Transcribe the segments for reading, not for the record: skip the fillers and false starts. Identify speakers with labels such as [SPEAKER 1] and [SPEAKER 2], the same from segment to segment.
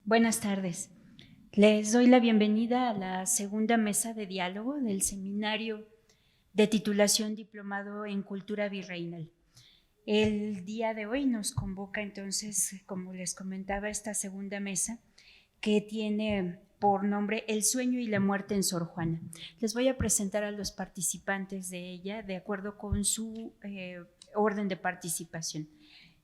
[SPEAKER 1] Buenas tardes. Les doy la bienvenida a la segunda mesa de diálogo del seminario de titulación diplomado en Cultura Virreinal. El día de hoy nos convoca entonces, como les comentaba, esta segunda mesa que tiene por nombre El sueño y la muerte en Sor Juana. Les voy a presentar a los participantes de ella de acuerdo con su orden de participación.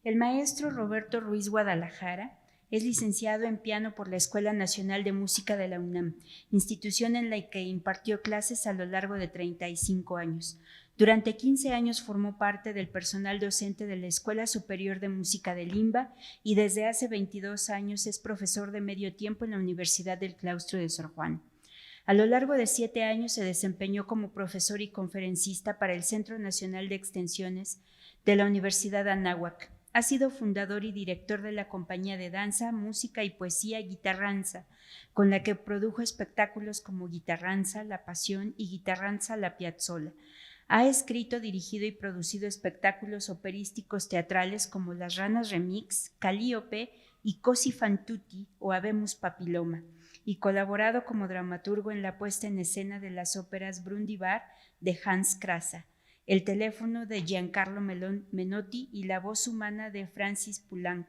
[SPEAKER 1] El maestro Roberto Ruiz Guadalajara es licenciado en piano por la Escuela Nacional de Música de la UNAM, institución en la que impartió clases a lo largo de 35 años. Durante 15 años formó parte del personal docente de la Escuela Superior de Música de Limba y desde hace 22 años es profesor de medio tiempo en la Universidad del Claustro de Sor Juana. A lo largo de 7 años se desempeñó como profesor y conferencista para el Centro Nacional de Extensiones de la Universidad Anáhuac. Ha sido fundador y director de la compañía de danza, música y poesía Guitarranza, con la que produjo espectáculos como Guitarranza, La Pasión y Guitarranza, La Piazzolla. Ha escrito, dirigido y producido espectáculos operísticos teatrales como Las Ranas Remix, Calíope y Cosi fan tutti o Habemus Papilloma, y colaborado como dramaturgo en la puesta en escena de las óperas Brundibar de Hans Krasa, El teléfono de Giancarlo Menotti y La voz humana de Francis Poulenc.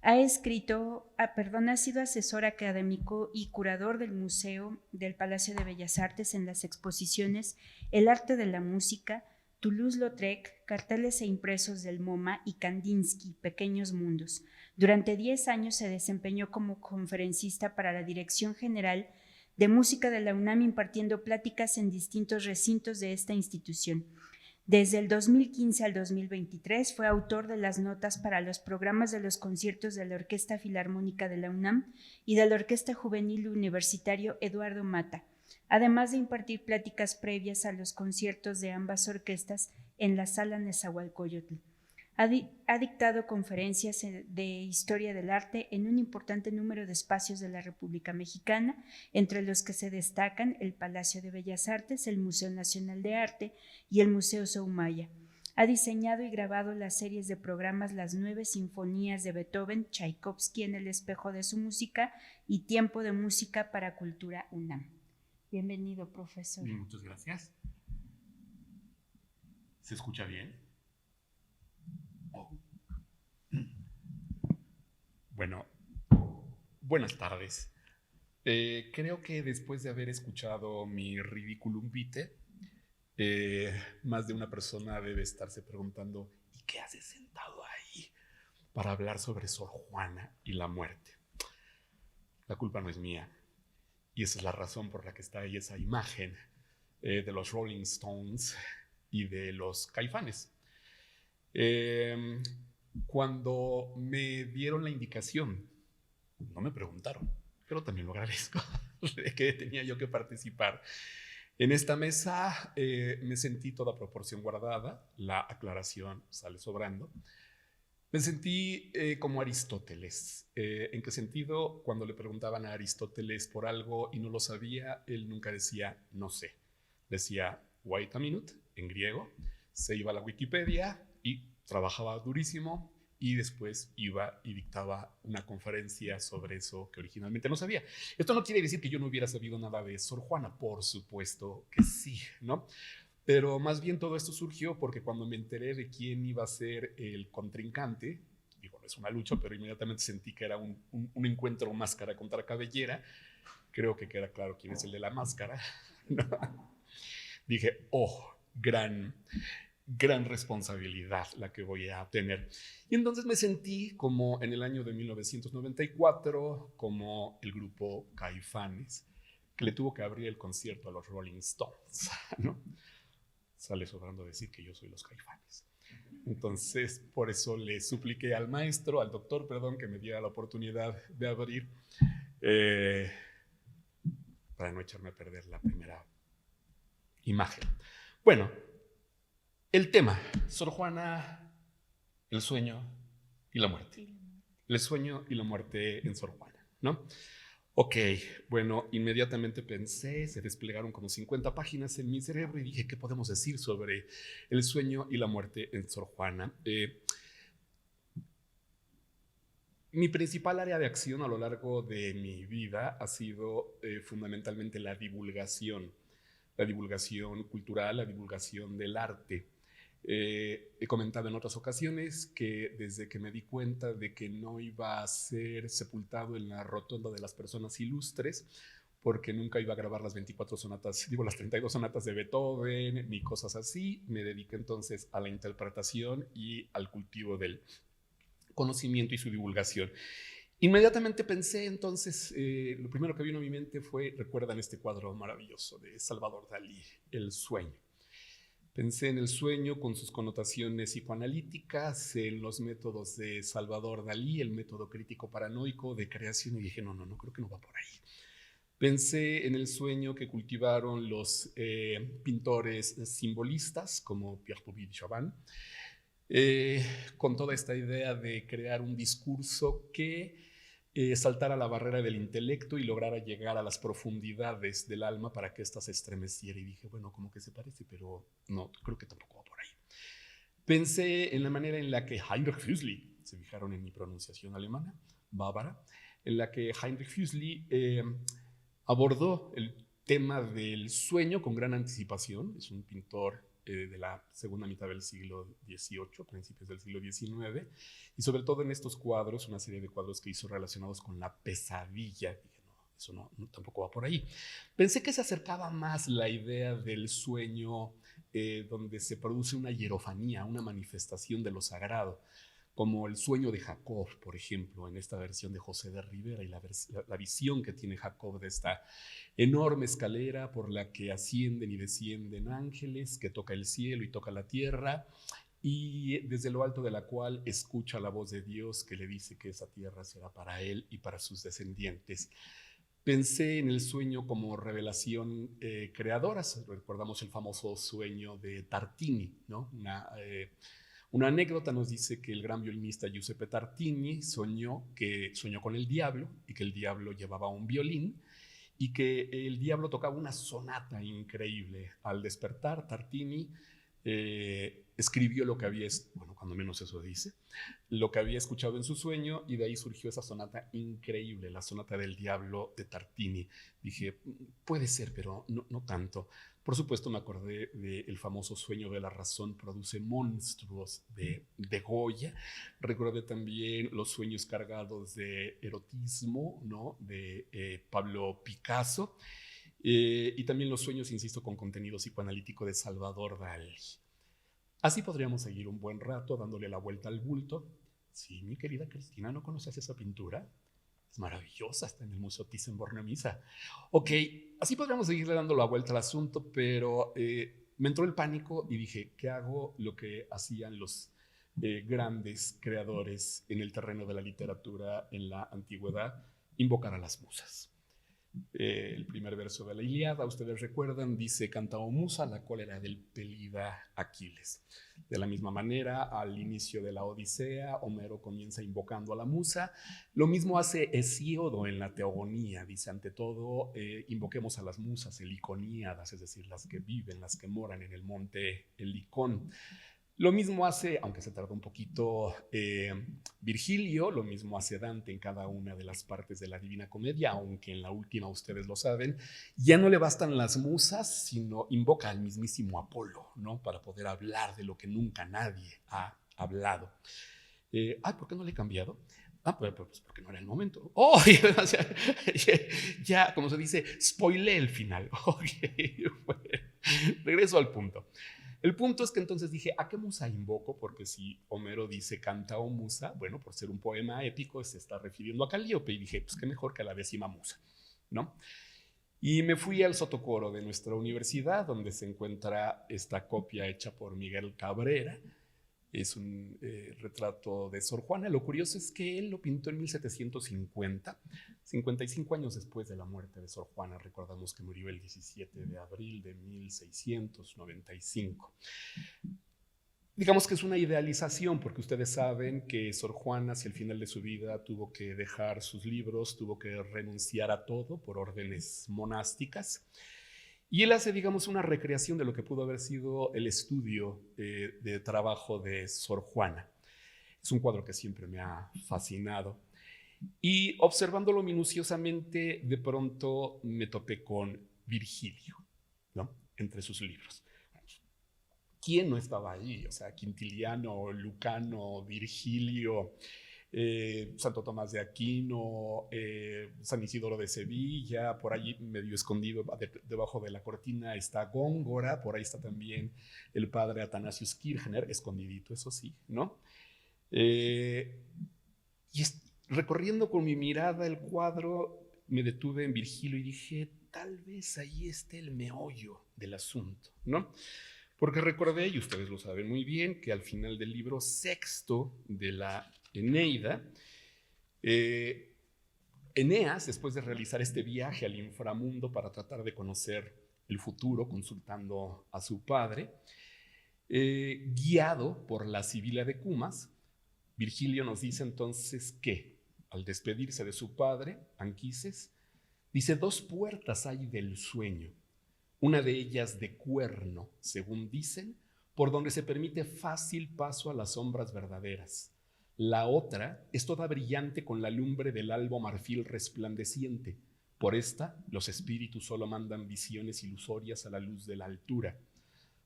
[SPEAKER 1] Ha sido asesor académico y curador del Museo del Palacio de Bellas Artes en las exposiciones El arte de la música, Toulouse-Lautrec, carteles e impresos del MoMA y Kandinsky, Pequeños Mundos. Durante 10 años se desempeñó como conferencista para la Dirección General de Música de la UNAM, impartiendo pláticas en distintos recintos de esta institución. Desde el 2015 al 2023 fue autor de las notas para los programas de los conciertos de la Orquesta Filarmónica de la UNAM y de la Orquesta Juvenil Universitario Eduardo Mata, además de impartir pláticas previas a los conciertos de ambas orquestas en la Sala Nezahualcóyotl. Ha dictado conferencias de historia del arte en un importante número de espacios de la República Mexicana, entre los que se destacan el Palacio de Bellas Artes, el Museo Nacional de Arte y el Museo Soumaya. Ha diseñado y grabado las series de programas Las 9 Sinfonías de Beethoven, Tchaikovsky en el espejo de su música y Tiempo de Música para Cultura UNAM. Bienvenido, profesor.
[SPEAKER 2] Muchas gracias. ¿Se escucha bien? Bueno, buenas tardes. Creo que después de haber escuchado mi Ridiculum Vitae, más de una persona debe estarse preguntando, ¿y qué haces sentado ahí para hablar sobre Sor Juana y la muerte? La culpa no es mía, y esa es la razón por la que está ahí esa imagen de los Rolling Stones y de los Caifanes. Cuando me dieron la indicación, no me preguntaron, pero también lo agradezco, de que tenía yo que participar en esta mesa. Me sentí toda proporción guardada, la aclaración sale sobrando. Me sentí como Aristóteles. ¿En qué sentido? Cuando le preguntaban a Aristóteles por algo y no lo sabía, él nunca decía no sé. Decía wait a minute en griego, se iba a la Wikipedia y trabajaba durísimo y después iba y dictaba una conferencia sobre eso que originalmente no sabía. Esto no quiere decir que yo no hubiera sabido nada de Sor Juana, por supuesto que sí, ¿no? Pero más bien todo esto surgió porque cuando me enteré de quién iba a ser el contrincante, digo, no es una lucha, pero inmediatamente sentí que era un encuentro máscara contra cabellera. Creo que queda claro quién es el de la máscara, ¿no? Dije, oh, gran responsabilidad la que voy a tener. Y entonces me sentí como en el año de 1994, como el grupo Caifanes, que le tuvo que abrir el concierto a los Rolling Stones, ¿no? Sale sobrando decir que yo soy los Caifanes. Entonces, por eso le supliqué al maestro, al doctor, perdón, que me diera la oportunidad de abrir, para no echarme a perder la primera imagen. Bueno, el tema, Sor Juana, el sueño y la muerte. El sueño y la muerte en Sor Juana, ¿no? Ok, bueno, inmediatamente pensé, se desplegaron como 50 páginas en mi cerebro y dije, ¿qué podemos decir sobre el sueño y la muerte en Sor Juana? Mi principal área de acción a lo largo de mi vida ha sido fundamentalmente la divulgación cultural, la divulgación del arte. He comentado en otras ocasiones que desde que me di cuenta de que no iba a ser sepultado en la rotonda de las personas ilustres, porque nunca iba a grabar las 24 sonatas, digo las 32 sonatas de Beethoven, ni cosas así, me dediqué entonces a la interpretación y al cultivo del conocimiento y su divulgación. Inmediatamente pensé entonces, lo primero que vino a mi mente fue, recuerdan este cuadro maravilloso de Salvador Dalí, El sueño. Pensé en el sueño con sus connotaciones psicoanalíticas, en los métodos de Salvador Dalí, el método crítico paranoico de creación, y dije, no, creo que no va por ahí. Pensé en el sueño que cultivaron los pintores simbolistas como Pierre-Puvis de Chavannes, con toda esta idea de crear un discurso que saltara la barrera del intelecto y lograra llegar a las profundidades del alma para que ésta se estremeciera. Y dije, bueno, como que se parece, pero no, creo que tampoco va por ahí. Pensé en la manera en la que Heinrich Füssli, se fijaron en mi pronunciación alemana, bávara, en la que Heinrich Füssli abordó el tema del sueño con gran anticipación. Es un pintor de la segunda mitad del siglo XVIII, principios del siglo XIX, y sobre todo en estos cuadros, una serie de cuadros que hizo relacionados con la pesadilla. Dije, no, eso no, tampoco va por ahí. Pensé que se acercaba más la idea del sueño donde se produce una hierofanía, una manifestación de lo sagrado, como el sueño de Jacob, por ejemplo, en esta versión de José de Rivera, y la visión que tiene Jacob de esta enorme escalera por la que ascienden y descienden ángeles, que toca el cielo y toca la tierra, y desde lo alto de la cual escucha la voz de Dios que le dice que esa tierra será para él y para sus descendientes. Pensé en el sueño como revelación creadora. Recordamos el famoso sueño de Tartini, ¿no? Una anécdota nos dice que el gran violinista Giuseppe Tartini soñó con el diablo, y que el diablo llevaba un violín y que el diablo tocaba una sonata increíble. Al despertar, Tartini escribió lo que había, bueno, cuando menos eso dice, lo que había escuchado en su sueño, y de ahí surgió esa sonata increíble, la sonata del diablo de Tartini. Dije, puede ser, pero no tanto. Por supuesto, me acordé del famoso sueño de la razón produce monstruos de Goya. Recordé también los sueños cargados de erotismo, ¿no? de Pablo Picasso. Y también los sueños, insisto, con contenido psicoanalítico de Salvador Dalí. Así podríamos seguir un buen rato dándole la vuelta al bulto. Sí, mi querida Cristina, ¿no conoces esa pintura? Es maravillosa, está en el Museo Thyssen-Bornemisza. Ok, así podríamos seguirle dando la vuelta al asunto, pero me entró el pánico y dije, ¿qué hago? Lo que hacían los grandes creadores en el terreno de la literatura en la antigüedad, invocar a las musas. El primer verso de la Ilíada, ustedes recuerdan, dice: cantao musa la cólera del pelida Aquiles. De la misma manera, al inicio de la Odisea, Homero comienza invocando a la musa. Lo mismo hace Hesíodo en la Teogonía, dice: ante todo, invoquemos a las musas heliconíadas, es decir, las que viven, las que moran en el monte Helicón. Lo mismo hace, aunque se tarda un poquito, Virgilio, lo mismo hace Dante en cada una de las partes de la Divina Comedia, aunque en la última, ustedes lo saben, ya no le bastan las musas, sino invoca al mismísimo Apolo, ¿no? Para poder hablar de lo que nunca nadie ha hablado. ¿Por qué no le he cambiado? Pues porque no era el momento. ¡Oh! Ya, como se dice, spoilé el final. Okay, bueno, regreso al punto. El punto es que entonces dije, ¿a qué musa invoco? Porque si Homero dice cantao musa, bueno, por ser un poema épico se está refiriendo a Calíope, y dije, pues qué mejor que a la 10ª musa, ¿no? Y me fui al sotocoro de nuestra universidad, donde se encuentra esta copia hecha por Miguel Cabrera. Es un retrato de Sor Juana. Lo curioso es que él lo pintó en 1750, 55 años después de la muerte de Sor Juana. Recordamos que murió el 17 de abril de 1695. Digamos que es una idealización, porque ustedes saben que Sor Juana, hacia el final de su vida, tuvo que dejar sus libros, tuvo que renunciar a todo por órdenes monásticas. Y él hace, digamos, una recreación de lo que pudo haber sido el estudio de trabajo de Sor Juana. Es un cuadro que siempre me ha fascinado. Y observándolo minuciosamente, de pronto me topé con Virgilio, ¿no? Entre sus libros. ¿Quién no estaba ahí? O sea, Quintiliano, Lucano, Virgilio, Santo Tomás de Aquino, San Isidoro de Sevilla, por allí medio escondido debajo de la cortina está Góngora, por ahí está también el padre Atanasius Kirchner, escondidito, eso sí, ¿no? Recorriendo con mi mirada el cuadro, me detuve en Virgilio y dije, tal vez ahí esté el meollo del asunto, ¿no? Porque recordé, y ustedes lo saben muy bien, que al final del libro sexto de la Eneida, Eneas, después de realizar este viaje al inframundo para tratar de conocer el futuro, consultando a su padre, guiado por la Sibila de Cumas, Virgilio nos dice entonces que, al despedirse de su padre, Anquises, dice, 2 puertas hay del sueño, una de ellas de cuerno, según dicen, por donde se permite fácil paso a las sombras verdaderas. La otra es toda brillante con la lumbre del albo marfil resplandeciente. Por esta, los espíritus solo mandan visiones ilusorias a la luz de la altura.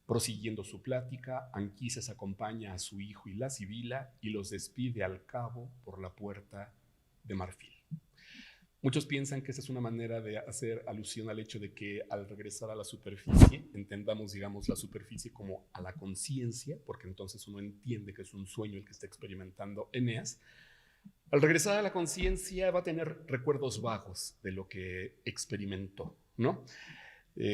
[SPEAKER 2] Prosiguiendo su plática, Anquises acompaña a su hijo y la Sibila y los despide al cabo por la puerta de marfil. Muchos piensan que esa es una manera de hacer alusión al hecho de que al regresar a la superficie, entendamos, digamos, la superficie como a la conciencia, porque entonces uno entiende que es un sueño el que está experimentando Eneas. Al regresar a la conciencia va a tener recuerdos vagos de lo que experimentó, ¿no?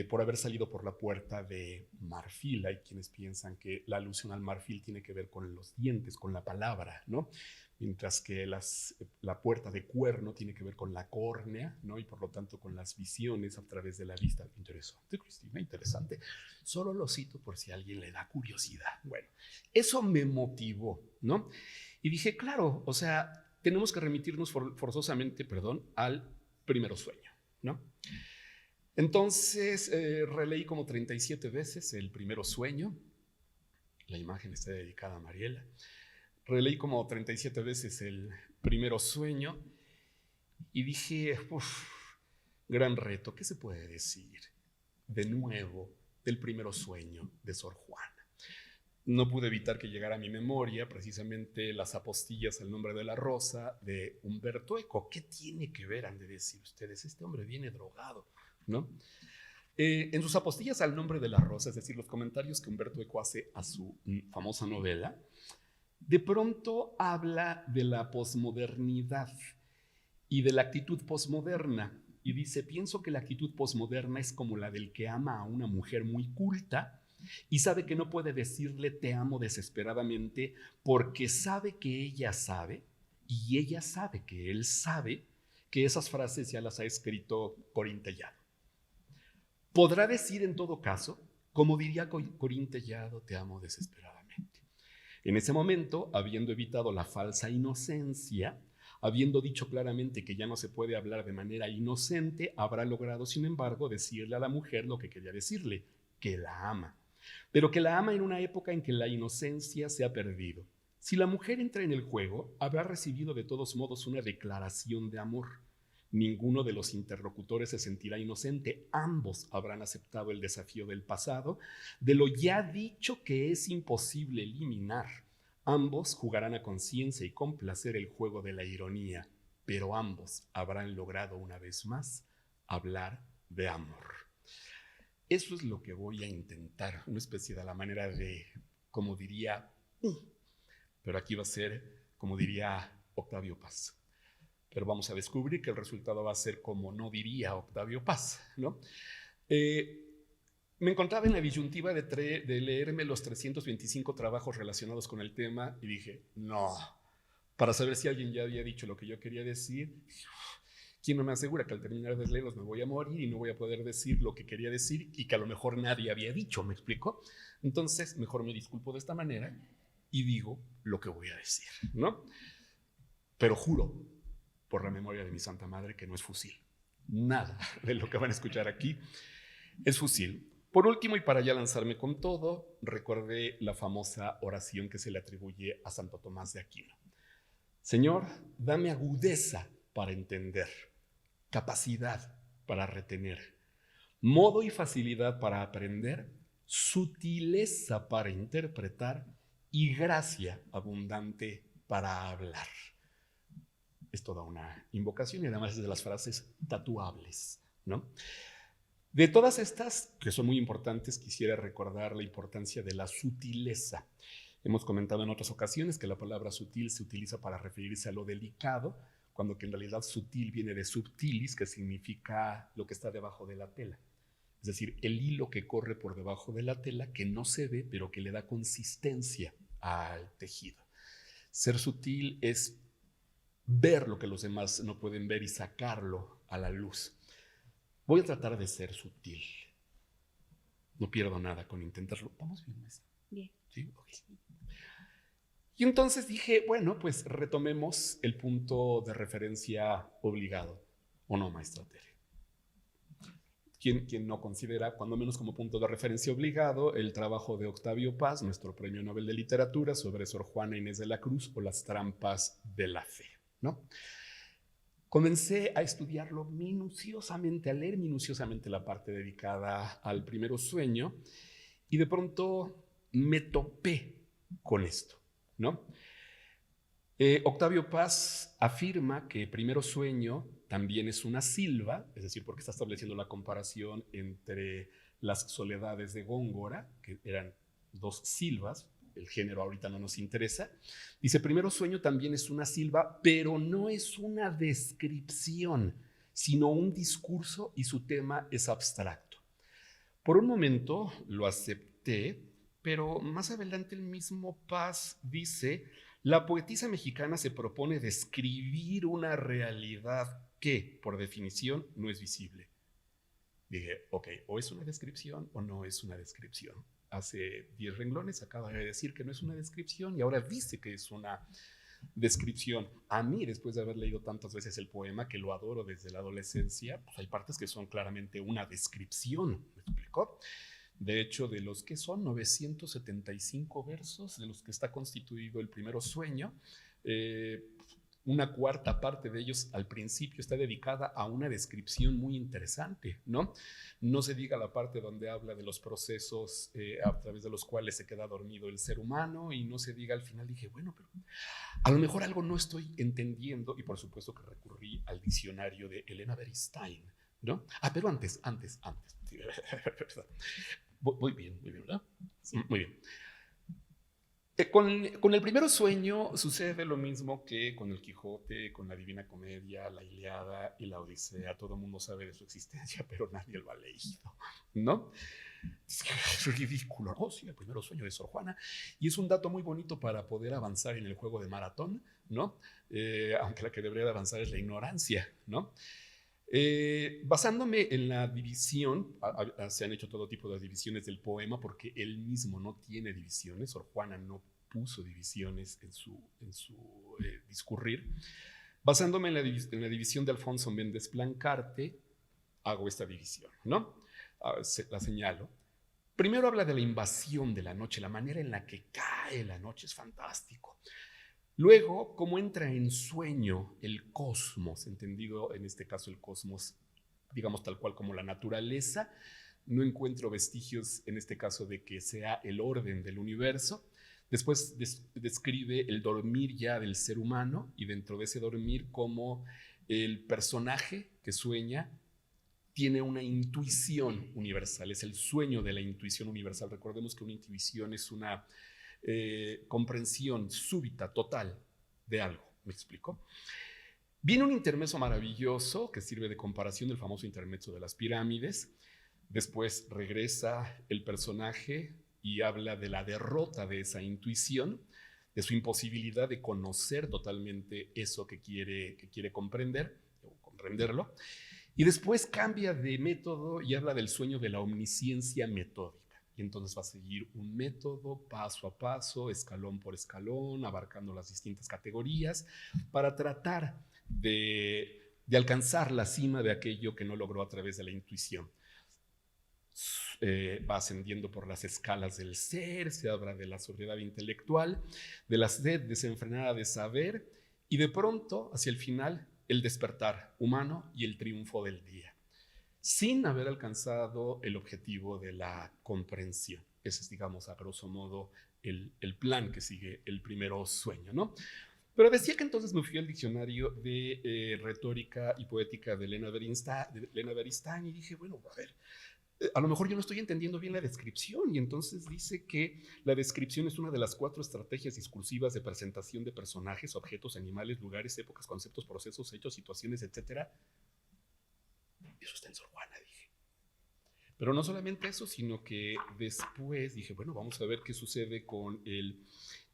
[SPEAKER 2] Por haber salido por la puerta de marfil. Hay quienes piensan que la alusión al marfil tiene que ver con los dientes, con la palabra, ¿no? Mientras que la puerta de cuerno tiene que ver con la córnea, ¿no? Y por lo tanto con las visiones a través de la vista. Interesante, Cristina, interesante. Solo lo cito por si a alguien le da curiosidad. Bueno, eso me motivó, ¿no? Y dije, claro, o sea, tenemos que remitirnos forzosamente, al primero sueño, ¿no? Entonces releí como 37 veces el primero sueño. La imagen está dedicada a Mariela. Releí como 37 veces el primero sueño y dije, gran reto, ¿qué se puede decir de nuevo del primero sueño de Sor Juana? No pude evitar que llegara a mi memoria precisamente las apostillas al nombre de la rosa de Humberto Eco. ¿Qué tiene que ver, han de decir ustedes? Este hombre viene drogado, ¿no? En sus apostillas al nombre de la rosa, es decir, los comentarios que Humberto Eco hace a su famosa novela, de pronto habla de la posmodernidad y de la actitud posmoderna. Y dice, pienso que la actitud posmoderna es como la del que ama a una mujer muy culta y sabe que no puede decirle te amo desesperadamente porque sabe que ella sabe y ella sabe que él sabe que esas frases ya las ha escrito Corín Tellado. Podrá decir en todo caso, como diría Corín Tellado, te amo desesperadamente. En ese momento, habiendo evitado la falsa inocencia, habiendo dicho claramente que ya no se puede hablar de manera inocente, habrá logrado, sin embargo, decirle a la mujer lo que quería decirle, que la ama. Pero que la ama en una época en que la inocencia se ha perdido. Si la mujer entra en el juego, habrá recibido de todos modos una declaración de amor. Ninguno de los interlocutores se sentirá inocente. Ambos habrán aceptado el desafío del pasado, de lo ya dicho que es imposible eliminar. Ambos jugarán a conciencia y con placer el juego de la ironía, pero ambos habrán logrado una vez más hablar de amor. Eso es lo que voy a intentar, una especie de a la manera de, como diría, pero aquí va a ser, como diría Octavio Paz. Pero vamos a descubrir que el resultado va a ser como no diría Octavio Paz, ¿no? Me encontraba en la disyuntiva de leerme los 325 trabajos relacionados con el tema y dije, no, para saber si alguien ya había dicho lo que yo quería decir, ¿quién no me asegura que al terminar de leerlos me voy a morir y no voy a poder decir lo que quería decir y que a lo mejor nadie había dicho? ¿Me explico? Entonces, mejor me disculpo de esta manera y digo lo que voy a decir, ¿no? Pero juro por la memoria de mi Santa Madre que no es fusil. Nada de lo que van a escuchar aquí es fusil. Por último, y para ya lanzarme con todo, recordé la famosa oración que se le atribuye a Santo Tomás de Aquino. Señor, dame agudeza para entender, capacidad para retener, modo y facilidad para aprender, sutileza para interpretar y gracia abundante para hablar. Es toda una invocación y además es de las frases tatuables, ¿no? De todas estas, que son muy importantes, quisiera recordar la importancia de la sutileza. Hemos comentado en otras ocasiones que la palabra sutil se utiliza para referirse a lo delicado, cuando que en realidad sutil viene de subtilis, que significa lo que está debajo de la tela. Es decir, el hilo que corre por debajo de la tela, que no se ve, pero que le da consistencia al tejido. Ser sutil es ver lo que los demás no pueden ver y sacarlo a la luz. Voy a tratar de ser sutil. No pierdo nada con intentarlo. ¿Vamos bien, maestra?
[SPEAKER 1] Bien.
[SPEAKER 2] ¿Sí? Okay. Y entonces dije, bueno, pues retomemos el punto de referencia obligado. ¿O no, maestra Tere? ¿Quién no considera, cuando menos como punto de referencia obligado, el trabajo de Octavio Paz, nuestro premio Nobel de Literatura, sobre Sor Juana Inés de la Cruz o las trampas de la fe, ¿no? Comencé a estudiarlo minuciosamente, a leer minuciosamente la parte dedicada al primero sueño y de pronto me topé con esto, ¿no? Octavio Paz afirma que primero sueño también es una silva, es decir, porque está estableciendo la comparación entre las soledades de Góngora, que eran dos silvas, el género ahorita no nos interesa. Dice, primero sueño también es una silva, pero no es una descripción, sino un discurso y su tema es abstracto. Por un momento lo acepté, pero más adelante el mismo Paz dice, la poetisa mexicana se propone describir una realidad que, por definición, no es visible. Dije, ok, o es una descripción o no es una descripción. Hace 10 renglones acaba de decir que no es una descripción y ahora dice que es una descripción. A mí, después de haber leído tantas veces el poema, que lo adoro desde la adolescencia, pues hay partes que son claramente una descripción. ¿Me explicó? De hecho, de los que son 975 versos, de los que está constituido el primero sueño, una cuarta parte de ellos al principio está dedicada a una descripción muy interesante, ¿no? No se diga la parte donde habla de los procesos a través de los cuales se queda dormido el ser humano y no se diga al final, dije, bueno, pero a lo mejor algo no estoy entendiendo y por supuesto que recurrí al diccionario de Elena Beristain, ¿no? Pero antes. Sí, voy bien, ¿verdad? Sí. Muy bien. Con el primero sueño sucede lo mismo que con el Quijote, con la Divina Comedia, la Ilíada y la Odisea. Todo el mundo sabe de su existencia, pero nadie lo ha leído, ¿no? Es ridículo, ¿no? Sí, el primero sueño de Sor Juana. Y es un dato muy bonito para poder avanzar en el juego de maratón, ¿no? Aunque la que debería de avanzar es la ignorancia, ¿no? Basándome en la división, se han hecho todo tipo de divisiones del poema porque él mismo no tiene divisiones, Sor Juana no puso divisiones en su discurrir. Basándome en la división de Alfonso Méndez Plancarte, hago esta división, ¿no? La señalo. Primero habla de la invasión de la noche, la manera en la que cae la noche es fantástico. Luego, cómo entra en sueño el cosmos, entendido en este caso el cosmos, digamos tal cual como la naturaleza. No encuentro vestigios en este caso de que sea el orden del universo. Después describe el dormir ya del ser humano y dentro de ese dormir cómo el personaje que sueña tiene una intuición universal, es el sueño de la intuición universal. Recordemos que una intuición es una comprensión súbita, total de algo. ¿Me explico? Viene un intermezzo maravilloso que sirve de comparación del famoso intermezzo de las pirámides. Después regresa el personaje y habla de la derrota de esa intuición, de su imposibilidad de conocer totalmente eso que quiere comprender o comprenderlo. Y después cambia de método y habla del sueño de la omnisciencia metódica. Y entonces va a seguir un método paso a paso, escalón por escalón, abarcando las distintas categorías para tratar de alcanzar la cima de aquello que no logró a través de la intuición. Va ascendiendo por las escalas del ser, se habla de la sobriedad intelectual, de la sed desenfrenada de saber y de pronto, hacia el final, el despertar humano y el triunfo del día, sin haber alcanzado el objetivo de la comprensión. Ese es, digamos, a grosso modo, el plan que sigue el primero sueño, ¿no? Pero decía que entonces me fui al diccionario de retórica y poética de Elena Beristain y dije, bueno, a ver, a lo mejor yo no estoy entendiendo bien la descripción, y entonces dice que la descripción es una de las 4 estrategias discursivas de presentación de personajes, objetos, animales, lugares, épocas, conceptos, procesos, hechos, situaciones, etc. Eso está en Sor Juana, dije. Pero no solamente eso, sino que después dije, bueno, vamos a ver qué sucede con el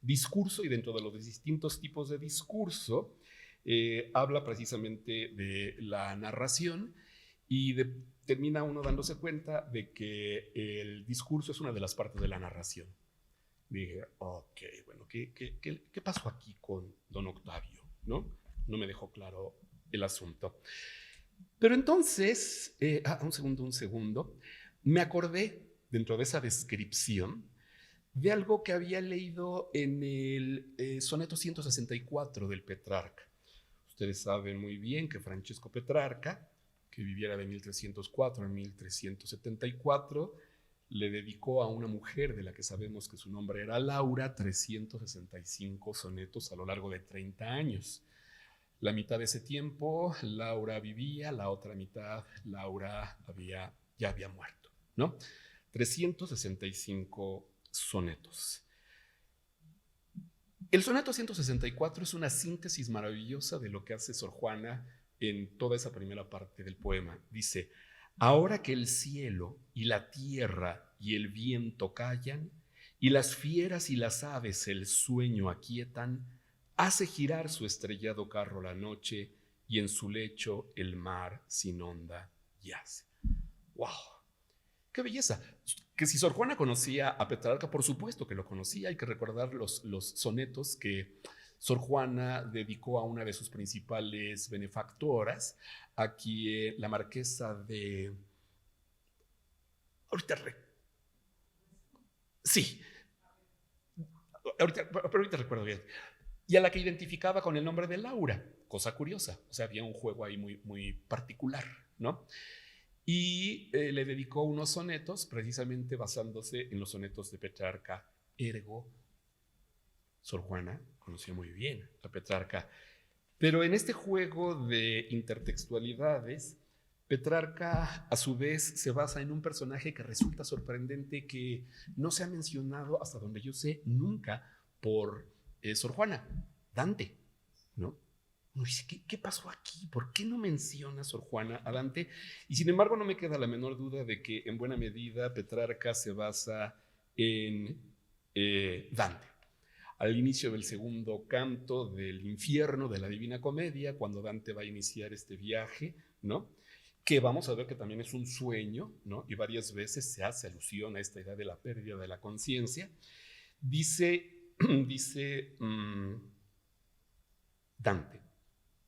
[SPEAKER 2] discurso, y dentro de los distintos tipos de discurso, habla precisamente de la narración, y termina uno dándose cuenta de que el discurso es una de las partes de la narración. Dije, ok, bueno, ¿qué pasó aquí con don Octavio? ¿No? No me dejó claro el asunto. Pero entonces, un segundo, me acordé, dentro de esa descripción, de algo que había leído en el soneto 164 del Petrarca. Ustedes saben muy bien que Francesco Petrarca, que viviera de 1304 a 1374, le dedicó a una mujer de la que sabemos que su nombre era Laura 365 sonetos a lo largo de 30 años. La mitad de ese tiempo Laura vivía, la otra mitad Laura ya había muerto, ¿no? 365 sonetos. El soneto 164 es una síntesis maravillosa de lo que hace Sor Juana en toda esa primera parte del poema. Dice, ahora que el cielo y la tierra y el viento callan, y las fieras y las aves el sueño aquietan, hace girar su estrellado carro la noche, y en su lecho el mar sin onda yace. ¡Wow! ¡Qué belleza! Que si Sor Juana conocía a Petrarca, por supuesto que lo conocía. Hay que recordar los sonetos que Sor Juana dedicó a una de sus principales benefactoras, a quien la marquesa de... ahorita recuerdo bien. Y a la que identificaba con el nombre de Laura, cosa curiosa. O sea, había un juego ahí muy, muy particular, ¿no? Y le dedicó unos sonetos precisamente basándose en los sonetos de Petrarca. Ergo, Sor Juana conocía muy bien a Petrarca. Pero en este juego de intertextualidades, Petrarca a su vez se basa en un personaje que resulta sorprendente, que no se ha mencionado hasta donde yo sé nunca por Sor Juana, Dante, ¿no? Uno dice, ¿qué pasó aquí? ¿Por qué no menciona Sor Juana a Dante? Y sin embargo no me queda la menor duda de que en buena medida Petrarca se basa en Dante. Al inicio del segundo canto del infierno de la Divina Comedia, cuando Dante va a iniciar este viaje, ¿no? Que vamos a ver que también es un sueño, ¿no? Y varias veces se hace alusión a esta idea de la pérdida de la conciencia. Dice Dante,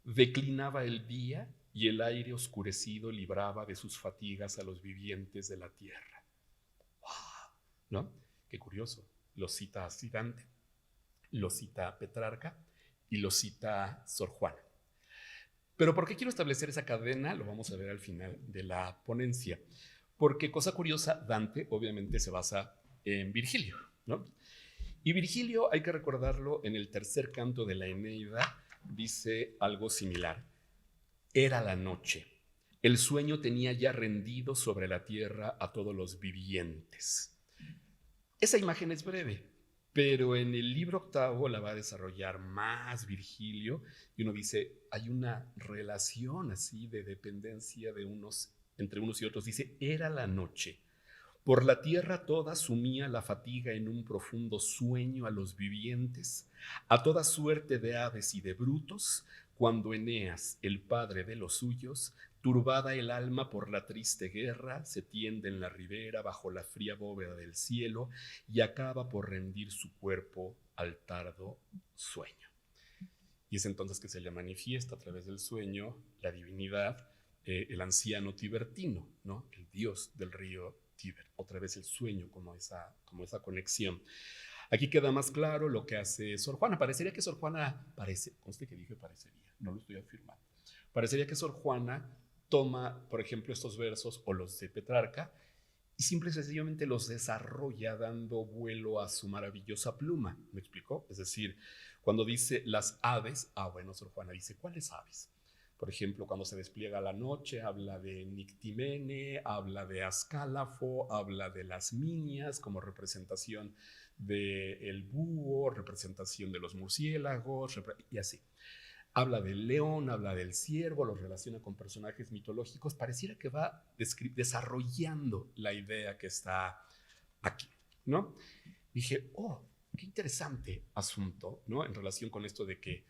[SPEAKER 2] declinaba el día y el aire oscurecido libraba de sus fatigas a los vivientes de la tierra. ¡Wow! ¿No? Qué curioso. Lo cita así Dante, lo cita Petrarca y lo cita Sor Juana. Pero ¿por qué quiero establecer esa cadena? Lo vamos a ver al final de la ponencia. Porque, cosa curiosa, Dante obviamente se basa en Virgilio, ¿no? Y Virgilio, hay que recordarlo, en el tercer canto de la Eneida dice algo similar. Era la noche. El sueño tenía ya rendido sobre la tierra a todos los vivientes. Esa imagen es breve, pero en el libro octavo la va a desarrollar más Virgilio, y uno dice, hay una relación así de dependencia de entre unos y otros. Dice, era la noche. Por la tierra toda sumía la fatiga en un profundo sueño a los vivientes, a toda suerte de aves y de brutos, cuando Eneas, el padre de los suyos, turbada el alma por la triste guerra, se tiende en la ribera bajo la fría bóveda del cielo y acaba por rendir su cuerpo al tardo sueño. Y es entonces que se le manifiesta a través del sueño la divinidad, el anciano Tibertino, ¿no? El dios del río Tíber. Otra vez el sueño como esa conexión. Aquí queda más claro lo que hace Sor Juana. Parecería que Sor Juana conste que dije parecería, no lo estoy afirmando. Parecería que Sor Juana toma, por ejemplo, estos versos o los de Petrarca y simple y sencillamente los desarrolla dando vuelo a su maravillosa pluma. ¿Me explicó? Es decir, cuando dice las aves, bueno, Sor Juana dice, ¿cuáles aves? Por ejemplo, cuando se despliega la noche, habla de Nictimene, habla de Ascálafo, habla de las miñas como representación del búho, representación de los murciélagos, y así. Habla del león, habla del ciervo, los relaciona con personajes mitológicos. Pareciera que va desarrollando la idea que está aquí, ¿no? Dije, qué interesante asunto, ¿no? En relación con esto de que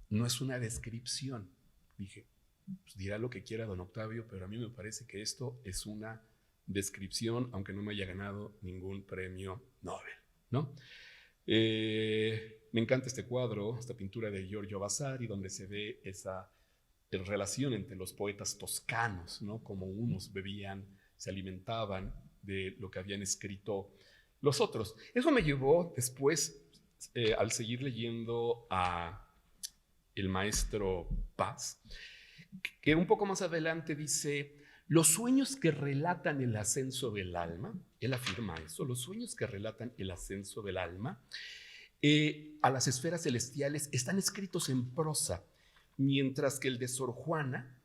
[SPEAKER 2] no es una descripción. Dije, pues dirá lo que quiera don Octavio, pero a mí me parece que esto es una descripción, aunque no me haya ganado ningún premio Nobel, ¿no? Me encanta este cuadro, esta pintura de Giorgio Vasari, donde se ve esa relación entre los poetas toscanos, ¿no? Como unos bebían, se alimentaban de lo que habían escrito los otros. Eso me llevó después, al seguir leyendo a el maestro Paz, que un poco más adelante dice, los sueños que relatan el ascenso del alma, él afirma eso, los sueños que relatan el ascenso del alma a las esferas celestiales están escritos en prosa, mientras que el de Sor Juana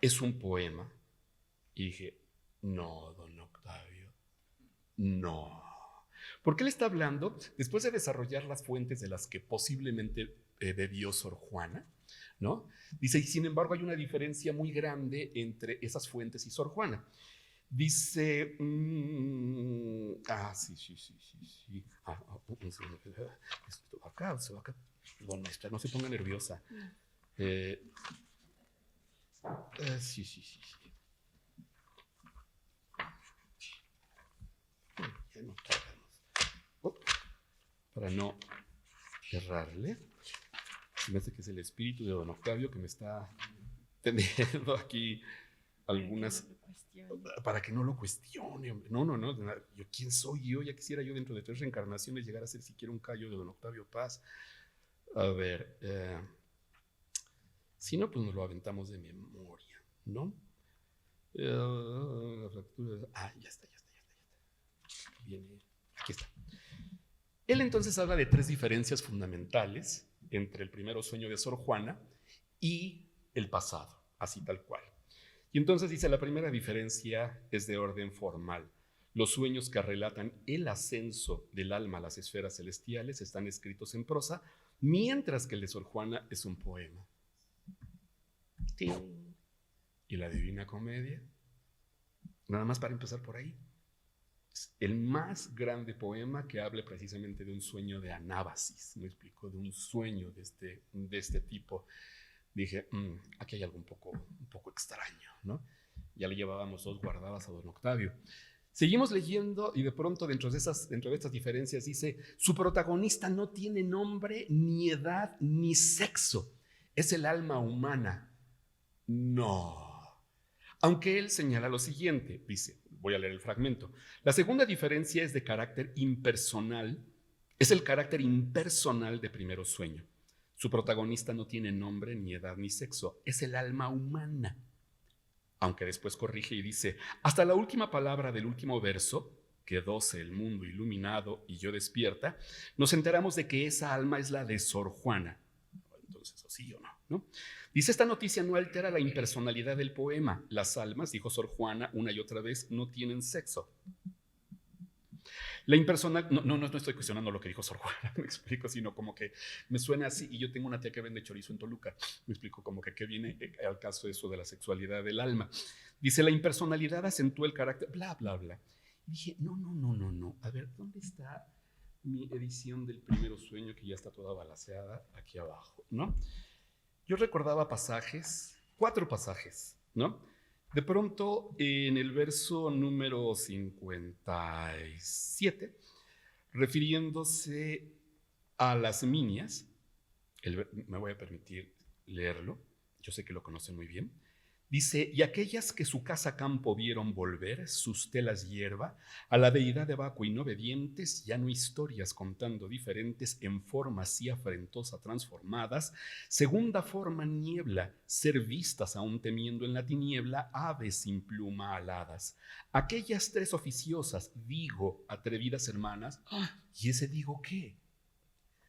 [SPEAKER 2] es un poema. Y dije, no, don Octavio, no. Porque él está hablando, después de desarrollar las fuentes de las que posiblemente bebió Sor Juana, ¿no? Dice, y sin embargo hay una diferencia muy grande entre esas fuentes y Sor Juana. Dice, sí. Esto va acá. Perdón, maestra, no se ponga nerviosa. Sí. Ya no tardamos. Para no errarle. Me hace que es el espíritu de don Octavio que me está teniendo aquí algunas... Para que no lo cuestione, hombre. No. Yo, ¿quién soy yo? Ya quisiera yo dentro de 3 reencarnaciones llegar a ser siquiera un callo de don Octavio Paz. A ver, si no, pues nos lo aventamos de memoria, ¿no? La fractura... ya está. Viene, aquí está. Él entonces habla de 3 diferencias fundamentales entre el primero sueño de Sor Juana y el pasado, así tal cual. Y entonces dice, la primera diferencia es de orden formal. Los sueños que relatan el ascenso del alma a las esferas celestiales están escritos en prosa, mientras que el de Sor Juana es un poema. ¡Ting! ¿Y la Divina Comedia? Nada más para empezar por ahí. El más grande poema que hable precisamente de un sueño de anábasis, me explico, de un sueño de este tipo. Dije, aquí hay algo un poco extraño, ¿no? Ya le llevábamos 2 guardadas a don Octavio. Seguimos leyendo y de pronto dentro de estas diferencias dice, su protagonista no tiene nombre, ni edad, ni sexo. Es el alma humana. No. Aunque él señala lo siguiente, dice, voy a leer el fragmento. La segunda diferencia es de carácter impersonal, es el carácter impersonal de Primero Sueño. Su protagonista no tiene nombre, ni edad, ni sexo, es el alma humana. Aunque después corrige y dice, hasta la última palabra del último verso, quedóse el mundo iluminado y yo despierta, nos enteramos de que esa alma es la de Sor Juana. Entonces, ¿o sí o no? ¿No? Dice, esta noticia no altera la impersonalidad del poema. Las almas, dijo Sor Juana una y otra vez, no tienen sexo. La impersonal, no estoy cuestionando lo que dijo Sor Juana, me explico, sino como que me suena así, y yo tengo una tía que vende chorizo en Toluca, me explico, como que viene al caso eso de la sexualidad del alma. Dice, la impersonalidad acentúa el carácter, bla, bla, bla. Y dije, no, a ver, ¿dónde está mi edición del Primero Sueño, que ya está toda balaceada aquí abajo, ¿no? Yo recordaba pasajes, 4 pasajes, ¿no? De pronto, en el verso número 57, refiriéndose a las miñas, me voy a permitir leerlo, yo sé que lo conocen muy bien, Dice, y aquellas que su casa campo vieron volver, sus telas hierba, a la deidad de Baco y no obedientes, ya no historias contando diferentes en forma así afrentosa transformadas, segunda forma niebla, ser vistas aún temiendo en la tiniebla, aves sin pluma aladas. Aquellas tres oficiosas, digo, atrevidas hermanas, ¿y ese digo qué?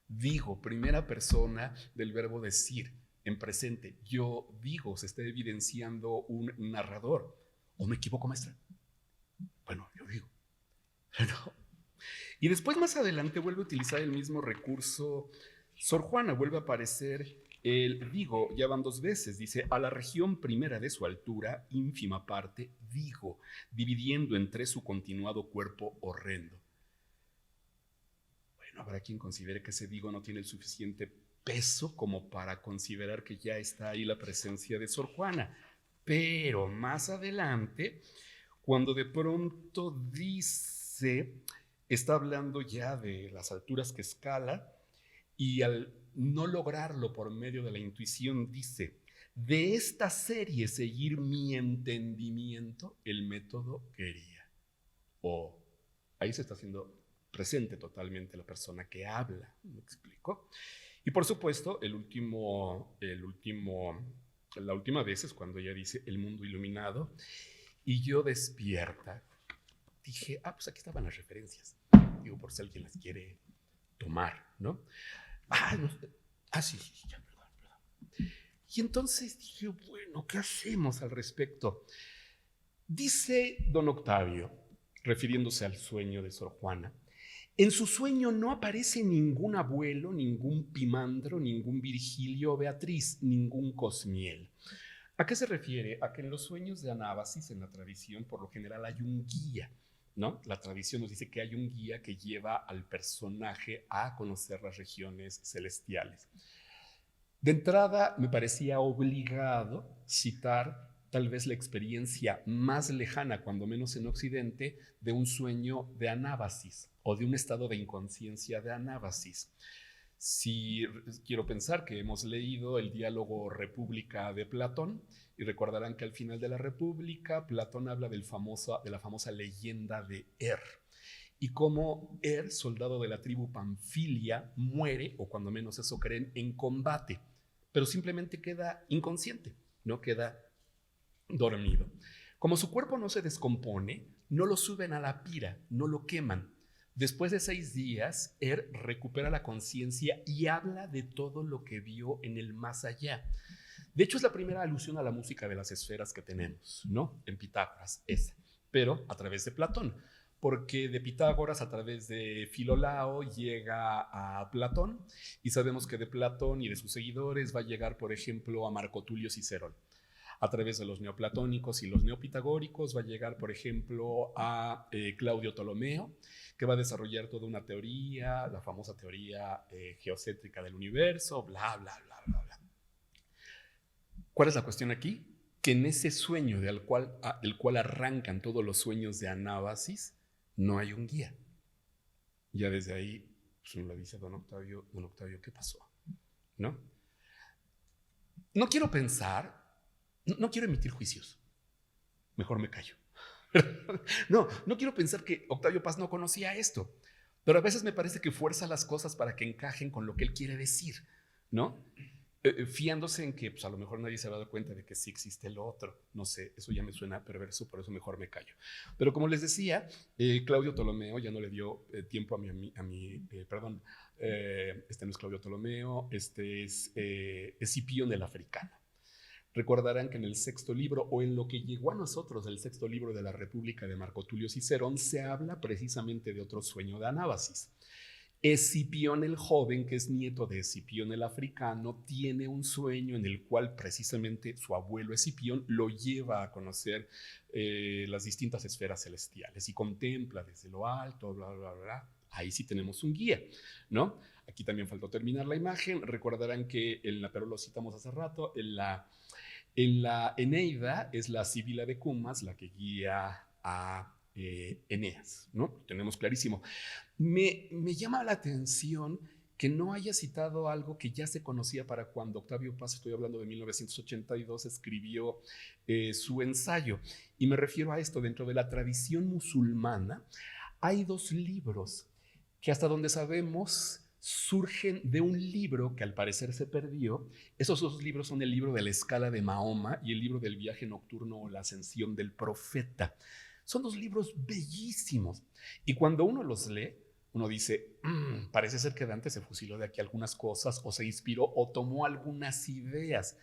[SPEAKER 2] Digo, primera persona del verbo decir, en presente. Yo digo, se está evidenciando un narrador. ¿O me equivoco, maestra? Bueno, yo digo. No. Y después, más adelante, vuelve a utilizar el mismo recurso. Sor Juana vuelve a aparecer el digo, ya van 2 veces. Dice, a la región primera de su altura, ínfima parte, digo, dividiendo entre su continuado cuerpo horrendo. Bueno, habrá quien considere que ese digo no tiene el suficiente peso como para considerar que ya está ahí la presencia de Sor Juana. Pero más adelante, cuando de pronto dice, está hablando ya de las alturas que escala, y al no lograrlo por medio de la intuición, dice, de esta serie seguir mi entendimiento, el método quería. O ahí se está haciendo presente totalmente la persona que habla, ¿me explico? Y por supuesto, la última vez es cuando ella dice el mundo iluminado, y yo despierta, dije, pues aquí estaban las referencias, digo, por si alguien las quiere tomar, ¿no? No, sí, ya, perdón. Y entonces dije, bueno, ¿qué hacemos al respecto? Dice don Octavio, refiriéndose al sueño de Sor Juana, en su sueño no aparece ningún abuelo, ningún Pimandro, ningún Virgilio o Beatriz, ningún Cosmiel. ¿A qué se refiere? A que en los sueños de Anábasis, en la tradición, por lo general hay un guía, ¿no? La tradición nos dice que hay un guía que lleva al personaje a conocer las regiones celestiales. De entrada, me parecía obligado citar tal vez la experiencia más lejana, cuando menos en Occidente, de un sueño de anábasis o de un estado de inconsciencia de anábasis. Si quiero pensar que hemos leído el diálogo República de Platón, y recordarán que al final de la República, Platón habla de la famosa leyenda de y cómo soldado de la tribu Panfilia, muere, o cuando menos eso creen, en combate, pero simplemente queda inconsciente, no queda dormido. Como su cuerpo no se descompone, no lo suben a la pira, no lo queman. Después de 6 días, recupera la conciencia y habla de todo lo que vio en el más allá. De hecho, es la primera alusión a la música de las esferas que tenemos, ¿no? En Pitágoras, esa, pero a través de Platón, porque de Pitágoras a través de Filolao llega a Platón, y sabemos que de Platón y de sus seguidores va a llegar, por ejemplo, a Marco Tulio Cicerón. A través de los neoplatónicos y los neopitagóricos va a llegar, por ejemplo, a Claudio Ptolomeo, que va a desarrollar toda una teoría, la famosa teoría geocéntrica del universo, bla, bla, bla, bla, bla. ¿Cuál es la cuestión aquí? Que en ese sueño del cual arrancan todos los sueños de Anábasis, no hay un guía. Ya desde ahí, pues uno le dice a don Octavio, ¿qué pasó? ¿No? No quiero pensar, no quiero emitir juicios. Mejor me callo. No quiero pensar que Octavio Paz no conocía esto, pero a veces me parece que fuerza las cosas para que encajen con lo que él quiere decir, ¿no? Fiándose en que pues, a lo mejor nadie se ha dado cuenta de que sí existe lo otro. No sé, eso ya me suena perverso, por eso mejor me callo. Pero como les decía, Claudio Ptolomeo ya no le dio tiempo perdón, este no es Claudio Ptolomeo, este es Escipión el Africano. Recordarán que en el 6º libro, o en lo que llegó a nosotros del 6º libro de la República de Marco Tulio Cicerón, se habla precisamente de otro sueño de Anábasis. Escipión el joven, que es nieto de Escipión el africano, tiene un sueño en el cual precisamente su abuelo Escipión lo lleva a conocer las distintas esferas celestiales y contempla desde lo alto, bla, bla, bla. Ahí sí tenemos un guía, ¿no? Aquí también faltó terminar la imagen. Recordarán que pero lo citamos hace rato, en la Eneida es la Sibila de Cumas la que guía a Eneas, ¿no? Lo tenemos clarísimo. Me llama la atención que no haya citado algo que ya se conocía para cuando Octavio Paz, estoy hablando de 1982, escribió su ensayo. Y me refiero a esto: dentro de la tradición musulmana hay dos libros que, hasta donde sabemos, surgen de un libro que al parecer se perdió. Esos dos libros son el libro de la escala de Mahoma y el libro del viaje nocturno o la ascensión del profeta. Son dos libros bellísimos. Y cuando uno los lee, uno dice, parece ser que Dante se fusiló de aquí algunas cosas, o se inspiró o tomó algunas ideas.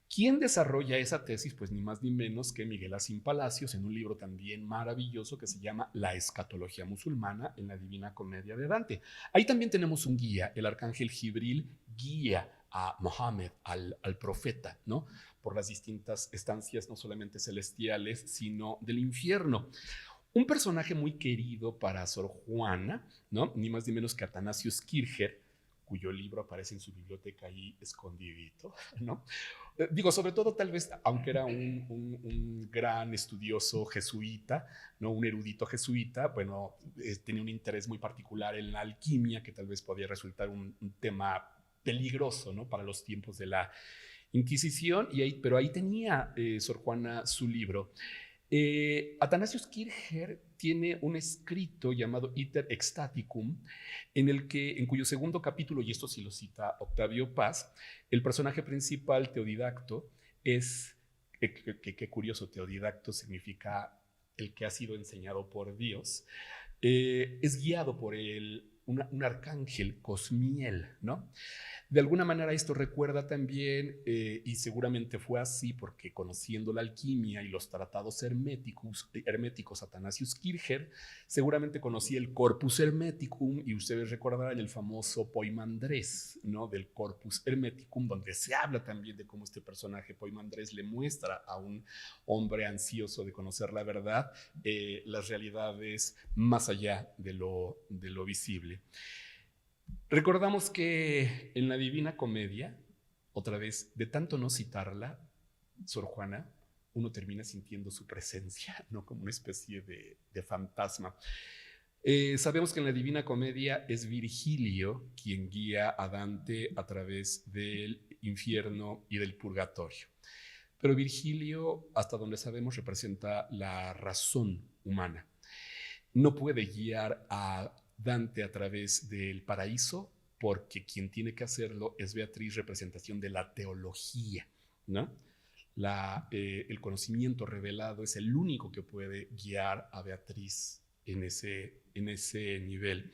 [SPEAKER 2] ¿Quién desarrolla esa tesis? Pues ni más ni menos que Miguel Asín Palacios, en un libro también maravilloso que se llama La escatología musulmana en la Divina Comedia de Dante. Ahí también tenemos un guía. El arcángel Jibril guía a Mohammed, al profeta, ¿no? Por las distintas estancias, no solamente celestiales, sino del infierno. Un personaje muy querido para Sor Juana, ¿no? Ni más ni menos que Athanasius Kircher, cuyo libro aparece en su biblioteca ahí escondidito, ¿no? Digo, sobre todo tal vez, aunque era un gran estudioso jesuita, ¿no? Un erudito jesuita, bueno, tenía un interés muy particular en la alquimia, que tal vez podía resultar un tema peligroso, ¿no? Para los tiempos de la Inquisición, pero ahí tenía Sor Juana su libro. Athanasius Kircher tiene un escrito llamado Iter Ecstaticum, en cuyo segundo capítulo, y esto sí lo cita Octavio Paz, el personaje principal, Teodidacto, es, qué curioso, Teodidacto significa el que ha sido enseñado por Dios, es guiado por un arcángel, Cosmiel, ¿no? De alguna manera esto recuerda también, y seguramente fue así porque, conociendo la alquimia y los tratados herméticos Athanasius Kircher, seguramente conocía el Corpus Hermeticum, y ustedes recordarán el famoso Poimandrés, ¿no? Del Corpus Hermeticum, donde se habla también de cómo este personaje Poimandrés le muestra a un hombre ansioso de conocer la verdad, las realidades más allá de lo visible. Recordamos que en la Divina Comedia, otra vez, de tanto no citarla, Sor Juana, uno termina sintiendo su presencia, ¿no? Como una especie de fantasma. Sabemos que en la Divina Comedia es Virgilio quien guía a Dante a través del infierno y del purgatorio. Pero Virgilio, hasta donde sabemos, representa la razón humana. No puede guiar a Dante a través del paraíso, porque quien tiene que hacerlo es Beatriz, representación de la teología, ¿no? El conocimiento revelado es el único que puede guiar a Beatriz en ese nivel.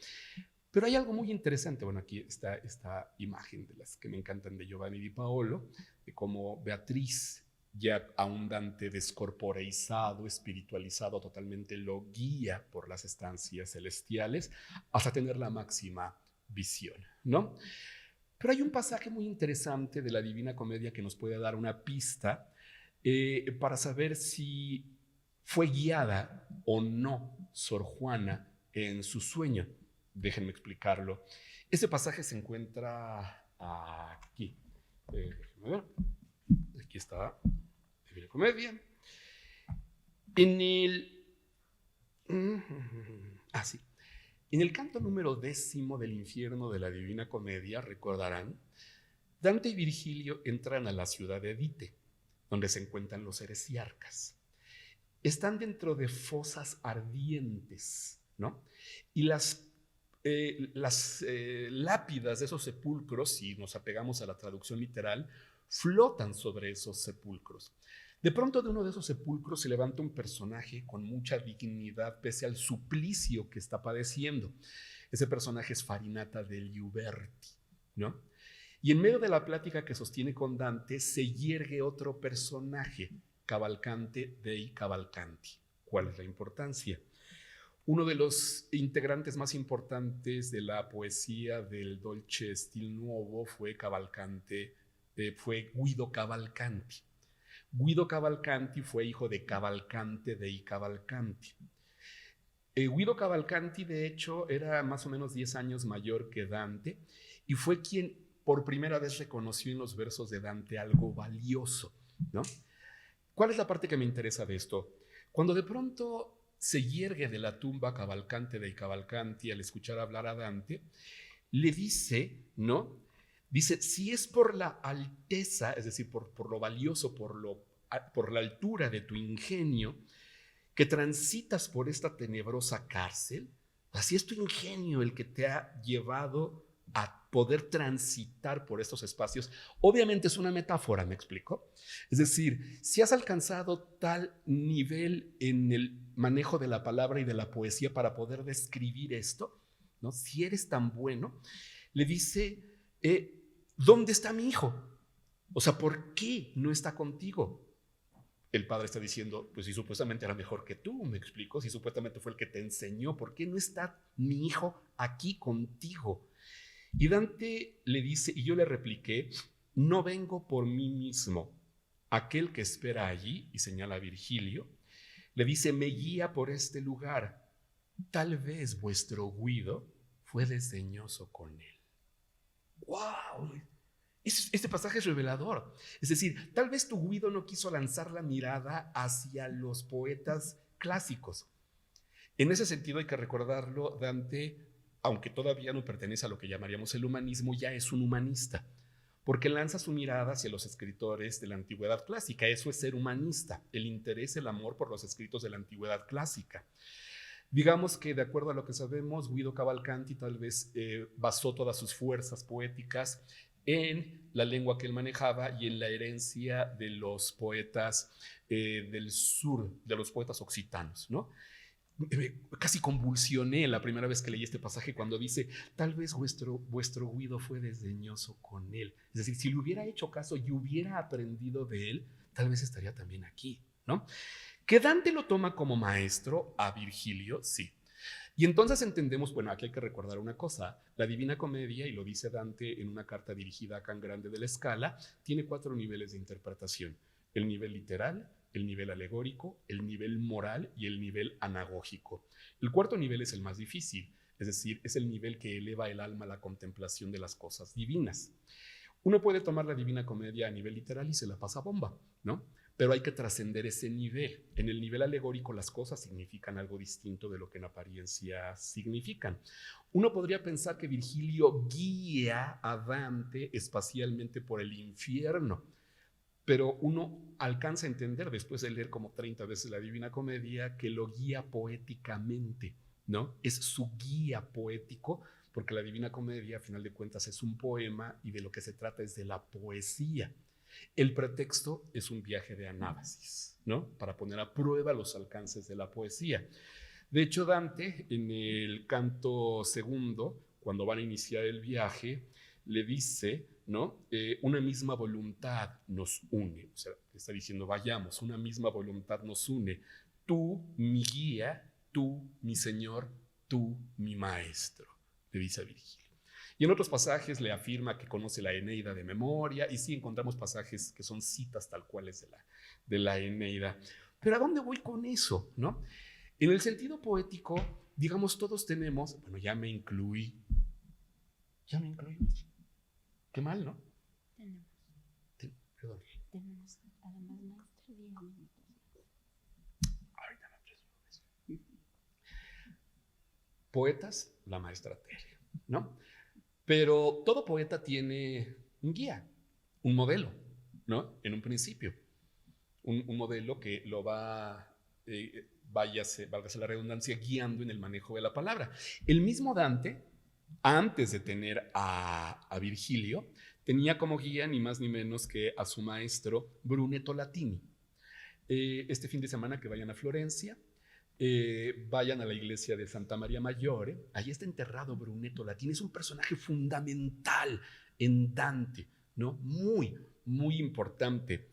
[SPEAKER 2] Pero hay algo muy interesante. Bueno, aquí está esta imagen de las que me encantan de Giovanni di Paolo, de cómo Beatriz, ya a un Dante descorporeizado, espiritualizado totalmente, lo guía por las estancias celestiales hasta tener la máxima visión, ¿no? Pero hay un pasaje muy interesante de la Divina Comedia que nos puede dar una pista para saber si fue guiada o no Sor Juana en su sueño. Déjenme explicarlo. Ese pasaje se encuentra aquí. Déjenme ver. Aquí está. Divina Comedia. En el canto número 10 del infierno de la Divina Comedia, recordarán, Dante y Virgilio entran a la ciudad de Dite, donde se encuentran los heresiarcas. Están dentro de fosas ardientes, ¿no? Y las lápidas de esos sepulcros, si nos apegamos a la traducción literal, flotan sobre esos sepulcros. De pronto, de uno de esos sepulcros se levanta un personaje con mucha dignidad pese al suplicio que está padeciendo. Ese personaje es Farinata degli Uberti, ¿no? Y en medio de la plática que sostiene con Dante se yergue otro personaje, Cavalcante dei Cavalcanti. ¿Cuál es la importancia? Uno de los integrantes más importantes de la poesía del Dolce Stil Nuovo fue Guido Cavalcanti. Guido Cavalcanti fue hijo de Cavalcante dei Cavalcanti. Guido Cavalcanti, de hecho, era más o menos 10 años mayor que Dante y fue quien por primera vez reconoció en los versos de Dante algo valioso, ¿no? ¿Cuál es la parte que me interesa de esto? Cuando de pronto se yergue de la tumba Cavalcante dei Cavalcanti al escuchar hablar a Dante, le dice, ¿no? Dice, si es por la alteza, es decir, por lo valioso, por la altura de tu ingenio, que transitas por esta tenebrosa cárcel, así es tu ingenio el que te ha llevado a poder transitar por estos espacios. Obviamente es una metáfora, ¿me explico? Es decir, si has alcanzado tal nivel en el manejo de la palabra y de la poesía para poder describir esto, ¿no? Si eres tan bueno, le dice, ¿dónde está mi hijo? O sea, ¿por qué no está contigo? El padre está diciendo, pues si supuestamente era mejor que tú, me explico, si supuestamente fue el que te enseñó, ¿por qué no está mi hijo aquí contigo? Y Dante le dice, y yo le repliqué, no vengo por mí mismo. Aquel que espera allí, y señala a Virgilio, le dice, me guía por este lugar. Tal vez vuestro Guido fue desdeñoso con él. ¡Wow! Este pasaje es revelador. Es decir, tal vez tu Guido no quiso lanzar la mirada hacia los poetas clásicos. En ese sentido hay que recordarlo, Dante, aunque todavía no pertenece a lo que llamaríamos el humanismo, ya es un humanista, porque lanza su mirada hacia los escritores de la antigüedad clásica. Eso es ser humanista, el interés, el amor por los escritos de la antigüedad clásica. Digamos que, de acuerdo a lo que sabemos, Guido Cavalcanti tal vez basó todas sus fuerzas poéticas en la lengua que él manejaba y en la herencia de los poetas del sur, de los poetas occitanos, ¿no? Casi convulsioné la primera vez que leí este pasaje cuando dice, tal vez vuestro Guido fue desdeñoso con él. Es decir, si le hubiera hecho caso y hubiera aprendido de él, tal vez estaría también aquí, ¿no? Que Dante lo toma como maestro a Virgilio, sí. Y entonces entendemos, bueno, aquí hay que recordar una cosa, la Divina Comedia, y lo dice Dante en una carta dirigida a Can Grande de la Scala, tiene 4 niveles de interpretación: el nivel literal, el nivel alegórico, el nivel moral y el nivel anagógico. El cuarto nivel es el más difícil, es decir, es el nivel que eleva el alma a la contemplación de las cosas divinas. Uno puede tomar la Divina Comedia a nivel literal y se la pasa bomba, ¿no? Pero hay que trascender ese nivel. En el nivel alegórico las cosas significan algo distinto de lo que en apariencia significan. Uno podría pensar que Virgilio guía a Dante espacialmente por el infierno, pero uno alcanza a entender, después de leer como 30 veces la Divina Comedia, que lo guía poéticamente, ¿no? Es su guía poético, porque la Divina Comedia, a final de cuentas, es un poema y de lo que se trata es de la poesía. El pretexto es un viaje de anábasis, ¿no? Para poner a prueba los alcances de la poesía. De hecho, Dante, en el canto segundo, cuando van a iniciar el viaje, le dice, ¿no? Una misma voluntad nos une. O sea, está diciendo, vayamos, una misma voluntad nos une. Tú, mi guía, tú, mi señor, tú, mi maestro, le dice a Virgilio. Y en otros pasajes le afirma que conoce la Eneida de memoria, y sí encontramos pasajes que son citas tal cuales de la Eneida. Pero ¿a dónde voy con eso, no? En el sentido poético, digamos, todos tenemos, bueno, ya me incluí. Qué mal, ¿no? Perdón.
[SPEAKER 1] Tenemos además maestro 10 minutos.
[SPEAKER 2] Ahorita me aprecio. Poetas, la maestra Tere, ¿no? Pero todo poeta tiene un guía, un modelo, ¿no? En un principio. Un modelo que lo va, válgase la redundancia, guiando en el manejo de la palabra. El mismo Dante, antes de tener a Virgilio, tenía como guía ni más ni menos que a su maestro Brunetto Latini. Este fin de semana que vayan a Florencia, vayan a la iglesia de Santa María Maggiore. Ahí está enterrado Brunetto Latini. Es un personaje fundamental en Dante, ¿no? Muy, muy importante.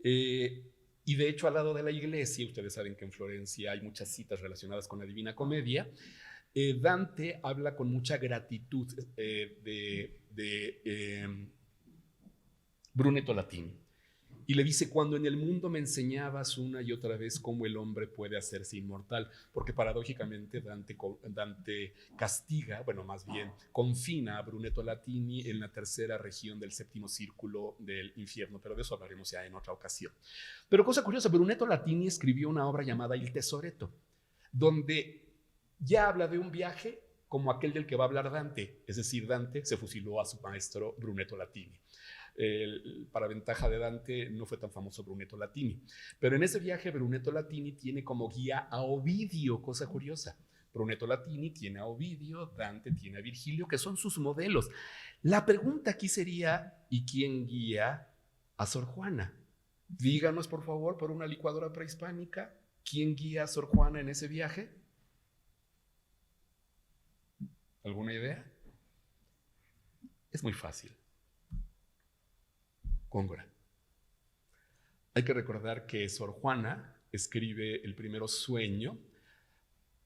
[SPEAKER 2] Y de hecho, al lado de la iglesia, ustedes saben que en Florencia hay muchas citas relacionadas con la Divina Comedia. Dante habla con mucha gratitud de Brunetto Latini. Y le dice, cuando en el mundo me enseñabas una y otra vez cómo el hombre puede hacerse inmortal, porque paradójicamente Dante castiga, bueno, más bien confina a Brunetto Latini en la tercera región del séptimo círculo del infierno, pero de eso hablaremos ya en otra ocasión. Pero cosa curiosa, Brunetto Latini escribió una obra llamada Il Tesoretto, donde ya habla de un viaje como aquel del que va a hablar Dante, es decir, Dante se fusiló a su maestro Brunetto Latini. Para ventaja de Dante no fue tan famoso Brunetto Latini, pero en ese viaje Brunetto Latini tiene como guía a Ovidio, cosa curiosa. Brunetto Latini tiene a Ovidio, Dante tiene a Virgilio, que son sus modelos. La pregunta aquí sería, ¿y quién guía a Sor Juana? Díganos, por favor, por una licuadora prehispánica, ¿quién guía a Sor Juana en ese viaje? ¿Alguna idea? Es muy fácil. Góngora. Hay que recordar que Sor Juana escribe el primero sueño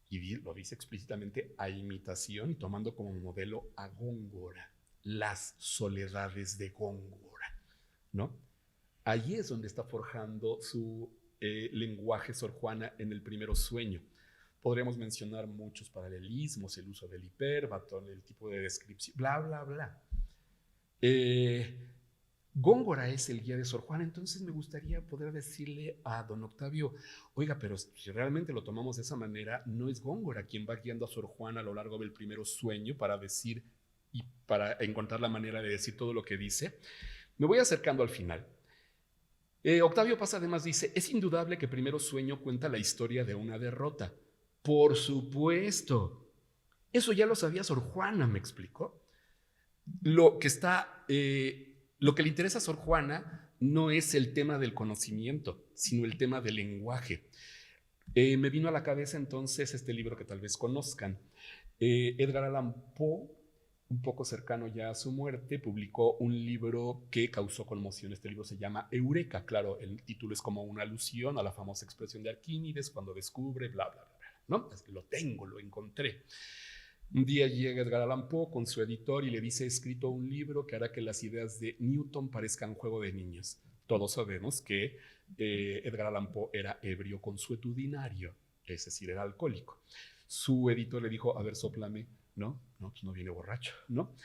[SPEAKER 2] y lo dice explícitamente a imitación, tomando como modelo a Góngora, las soledades de Góngora, ¿no? Allí es donde está forjando su lenguaje Sor Juana en el primero sueño. Podríamos mencionar muchos paralelismos, el uso del hipérbato, el tipo de descripción, bla, bla, bla. Góngora es el guía de Sor Juana, entonces me gustaría poder decirle a don Octavio, oiga, pero si realmente lo tomamos de esa manera, no es Góngora quien va guiando a Sor Juana a lo largo del primero sueño para decir y para encontrar la manera de decir todo lo que dice. Me voy acercando al final. Octavio Paz además dice, es indudable que primero sueño cuenta la historia de una derrota. Por supuesto. Eso ya lo sabía Sor Juana, me explicó. Lo que le interesa a Sor Juana no es el tema del conocimiento, sino el tema del lenguaje. Me vino a la cabeza entonces este libro que tal vez conozcan. Edgar Allan Poe, un poco cercano ya a su muerte, publicó un libro que causó conmoción. Este libro se llama Eureka. Claro, el título es como una alusión a la famosa expresión de Arquímedes cuando descubre, bla, bla, bla, bla, ¿no? Lo tengo, lo encontré. Un día llega Edgar Allan Poe con su editor y le dice, he escrito un libro que hará que las ideas de Newton parezcan juego de niños. Todos sabemos que Edgar Allan Poe era ebrio consuetudinario, es decir, era alcohólico. Su editor le dijo, a ver, sóplame. No, pues no viene borracho, ¿no?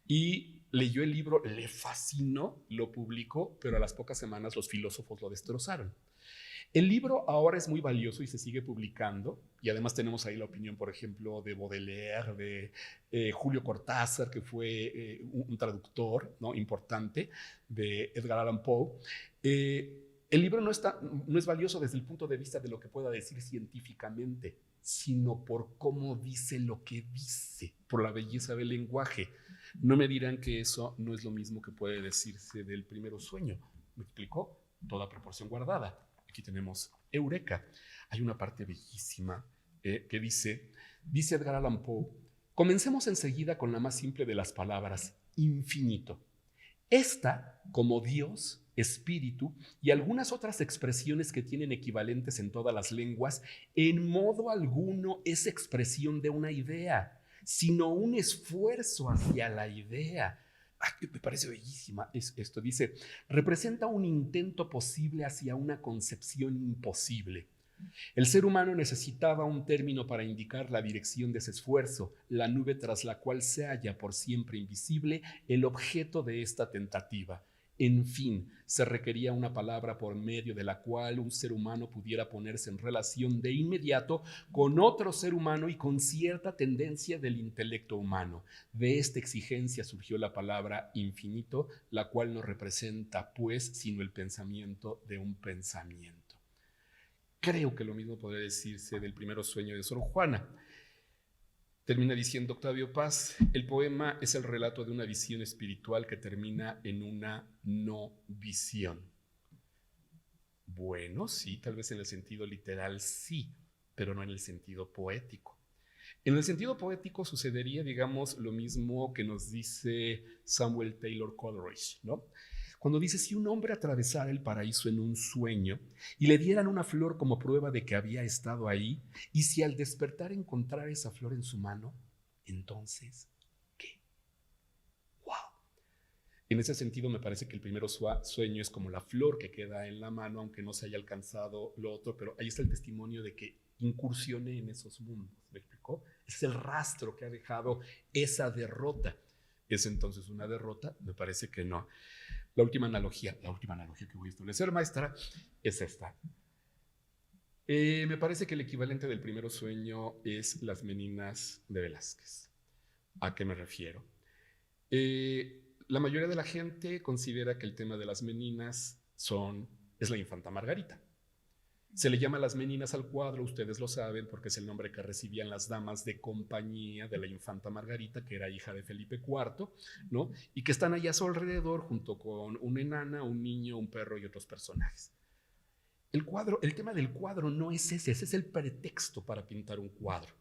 [SPEAKER 2] Y leyó el libro, le fascinó, lo publicó, pero a las pocas semanas los filósofos lo destrozaron. El libro ahora es muy valioso y se sigue publicando, y además tenemos ahí la opinión, por ejemplo, de Baudelaire, de Julio Cortázar, que fue un traductor, ¿no?, importante de Edgar Allan Poe. El libro no es valioso desde el punto de vista de lo que pueda decir científicamente, sino por cómo dice lo que dice, por la belleza del lenguaje. No me dirán que eso no es lo mismo que puede decirse del primero sueño. ¿Me explicó? Toda proporción guardada. Aquí tenemos Eureka. Hay una parte bellísima que dice Edgar Allan Poe, comencemos enseguida con la más simple de las palabras, infinito. Esta, como Dios, espíritu y algunas otras expresiones que tienen equivalentes en todas las lenguas, en modo alguno es expresión de una idea, sino un esfuerzo hacia la idea. Me parece bellísima esto. Dice, representa un intento posible hacia una concepción imposible. El ser humano necesitaba un término para indicar la dirección de ese esfuerzo, la nube tras la cual se halla por siempre invisible el objeto de esta tentativa. En fin, se requería una palabra por medio de la cual un ser humano pudiera ponerse en relación de inmediato con otro ser humano y con cierta tendencia del intelecto humano. De esta exigencia surgió la palabra infinito, la cual no representa, pues, sino el pensamiento de un pensamiento. Creo que lo mismo podría decirse del primero sueño de Sor Juana. Termina diciendo Octavio Paz, el poema es el relato de una visión espiritual que termina en una no visión. Bueno, sí, tal vez en el sentido literal sí, pero no en el sentido poético. En el sentido poético sucedería, digamos, lo mismo que nos dice Samuel Taylor Coleridge, ¿no? Cuando dice, si un hombre atravesara el paraíso en un sueño y le dieran una flor como prueba de que había estado ahí, y si al despertar encontrara esa flor en su mano, entonces, ¿qué? ¡Wow! En ese sentido me parece que el primer sueño es como la flor que queda en la mano, aunque no se haya alcanzado lo otro, pero ahí está el testimonio de que incursioné en esos mundos, ¿me explicó? Es el rastro que ha dejado esa derrota. ¿Es entonces una derrota? Me parece que no. La última analogía que voy a establecer, maestra, es esta. Me parece que el equivalente del primero sueño es Las Meninas de Velázquez. ¿A qué me refiero? La mayoría de la gente considera que el tema de las meninas es la infanta Margarita. Se le llama las meninas al cuadro, ustedes lo saben, porque es el nombre que recibían las damas de compañía de la infanta Margarita, que era hija de Felipe IV, ¿no? Y que están allá a su alrededor junto con una enana, un niño, un perro y otros personajes. El tema del cuadro no es ese es el pretexto para pintar un cuadro.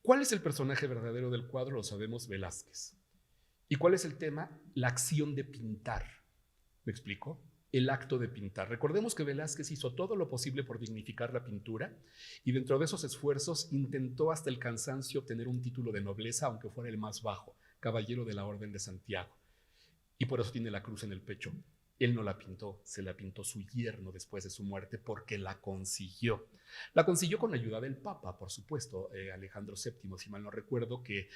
[SPEAKER 2] ¿Cuál es el personaje verdadero del cuadro? Lo sabemos, Velázquez. ¿Y cuál es el tema? La acción de pintar. ¿Me explico? El acto de pintar. Recordemos que Velázquez hizo todo lo posible por dignificar la pintura y dentro de esos esfuerzos intentó hasta el cansancio obtener un título de nobleza, aunque fuera el más bajo, caballero de la Orden de Santiago. Y por eso tiene la cruz en el pecho. Él no la pintó, se la pintó su yerno después de su muerte porque la consiguió. La consiguió con la ayuda del Papa, por supuesto, Alejandro VII, si mal no recuerdo, que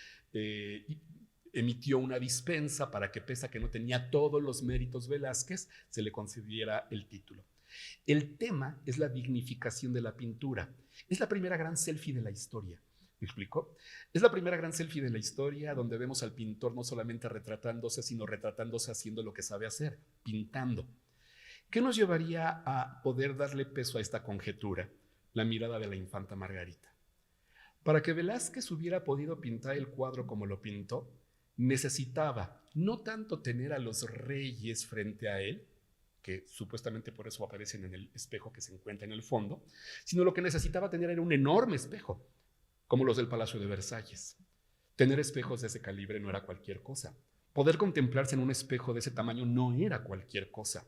[SPEAKER 2] emitió una dispensa para que, pese a que no tenía todos los méritos Velázquez, se le concediera el título. El tema es la dignificación de la pintura. Es la primera gran selfie de la historia. ¿Me explico? Es la primera gran selfie de la historia donde vemos al pintor no solamente retratándose, sino retratándose haciendo lo que sabe hacer, pintando. ¿Qué nos llevaría a poder darle peso a esta conjetura? La mirada de la infanta Margarita. Para que Velázquez hubiera podido pintar el cuadro como lo pintó, necesitaba no tanto tener a los reyes frente a él, que supuestamente por eso aparecen en el espejo que se encuentra en el fondo, sino lo que necesitaba tener era un enorme espejo, como los del Palacio de Versalles. Tener espejos de ese calibre no era cualquier cosa. Poder contemplarse en un espejo de ese tamaño no era cualquier cosa.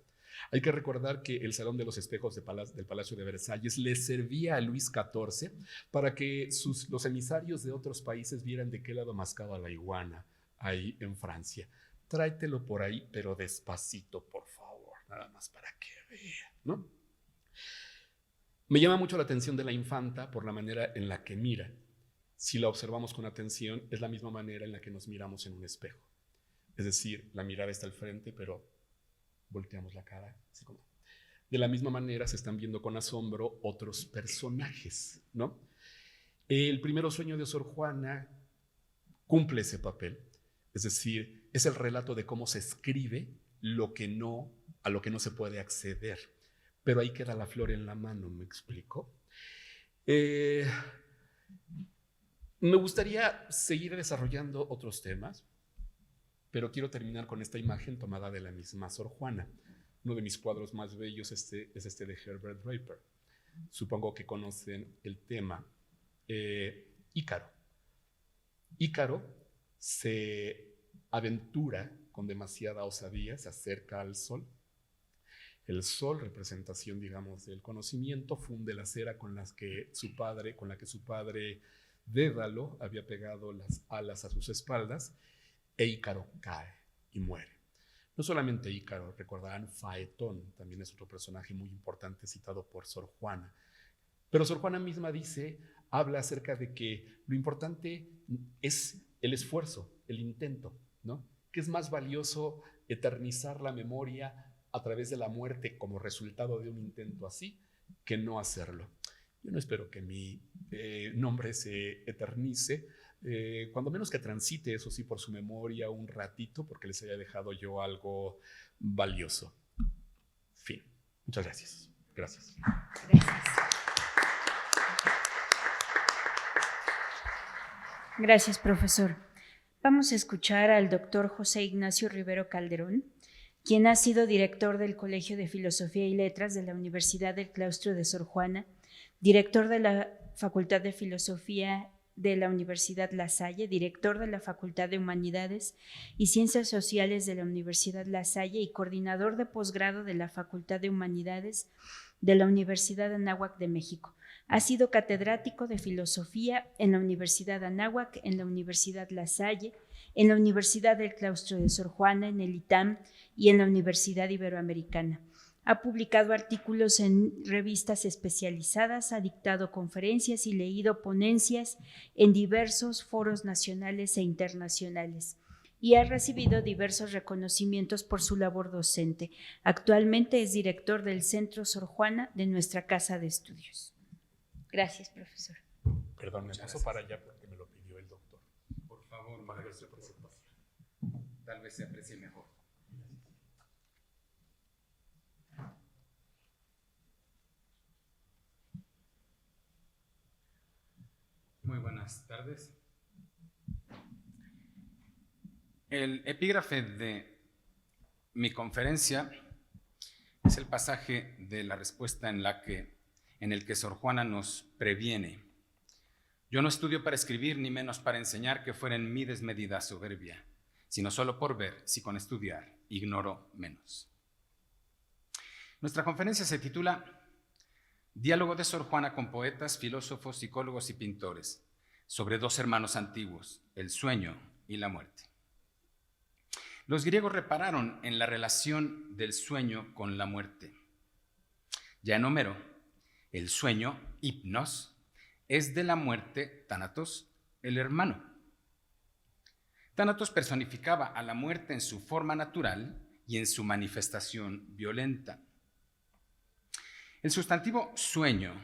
[SPEAKER 2] Hay que recordar que el Salón de los Espejos del Palacio de Versalles le servía a Luis XIV para que los emisarios de otros países vieran de qué lado mascaba la iguana ahí en Francia. Tráetelo por ahí, pero despacito, por favor, nada más para que vea, ¿no? Me llama mucho la atención de la infanta por la manera en la que mira. Si la observamos con atención, es la misma manera en la que nos miramos en un espejo. Es decir, la mirada está al frente, pero volteamos la cara, así como. De la misma manera se están viendo con asombro otros personajes, ¿no? El Primero Sueño de Sor Juana cumple ese papel. Es decir, es el relato de cómo se escribe a lo que no se puede acceder. Pero ahí queda la flor en la mano, ¿me explico? Me gustaría seguir desarrollando otros temas, pero quiero terminar con esta imagen tomada de la misma Sor Juana. Uno de mis cuadros más bellos es este de Herbert Draper. Supongo que conocen el tema. Ícaro. Ícaro se aventura con demasiada osadía, se acerca al sol. El sol, representación, digamos, del conocimiento, funde la cera con la que su padre Dédalo había pegado las alas a sus espaldas, e Ícaro cae y muere. No solamente Ícaro, recordarán Faetón, también es otro personaje muy importante citado por Sor Juana. Pero Sor Juana misma habla acerca de que lo importante es el esfuerzo, el intento, ¿no? Que es más valioso eternizar la memoria a través de la muerte como resultado de un intento así, que no hacerlo. Yo no espero que mi nombre se eternice, cuando menos que transite, eso sí, por su memoria un ratito, porque les haya dejado yo algo valioso. Fin. Muchas gracias. Gracias.
[SPEAKER 1] Gracias, profesor. Vamos a escuchar al doctor José Ignacio Rivero Calderón, quien ha sido director del Colegio de Filosofía y Letras de la Universidad del Claustro de Sor Juana, director de la Facultad de Filosofía de la Universidad La Salle, director de la Facultad de Humanidades y Ciencias Sociales de la Universidad La Salle y coordinador de posgrado de la Facultad de Humanidades de la Universidad Anáhuac de México. Ha sido catedrático de Filosofía en la Universidad Anáhuac, en la Universidad La Salle, en la Universidad del Claustro de Sor Juana, en el ITAM y en la Universidad Iberoamericana. Ha publicado artículos en revistas especializadas, ha dictado conferencias y leído ponencias en diversos foros nacionales e internacionales y ha recibido diversos reconocimientos por su labor docente. Actualmente es director del Centro Sor Juana de nuestra Casa de Estudios. Gracias, profesor.
[SPEAKER 2] Perdón, me paso para allá porque me lo pidió el doctor. Por favor.
[SPEAKER 3] favor,
[SPEAKER 2] para ver su presentación.
[SPEAKER 3] tal vez se aprecie mejor. Muy buenas tardes. El epígrafe de mi conferencia es el pasaje de la respuesta en el que Sor Juana nos previene: yo no estudio para escribir, ni menos para enseñar, que fuera en mi desmedida soberbia, sino solo por ver si con estudiar ignoro menos. Nuestra conferencia se titula Diálogo de Sor Juana con poetas, filósofos, psicólogos y pintores, sobre dos hermanos antiguos, el sueño y la muerte. Los griegos repararon en la relación del sueño con la muerte. Ya en Homero, el sueño, hipnos, es de la muerte, Tánatos, el hermano. Tánatos personificaba a la muerte en su forma natural y en su manifestación violenta. El sustantivo sueño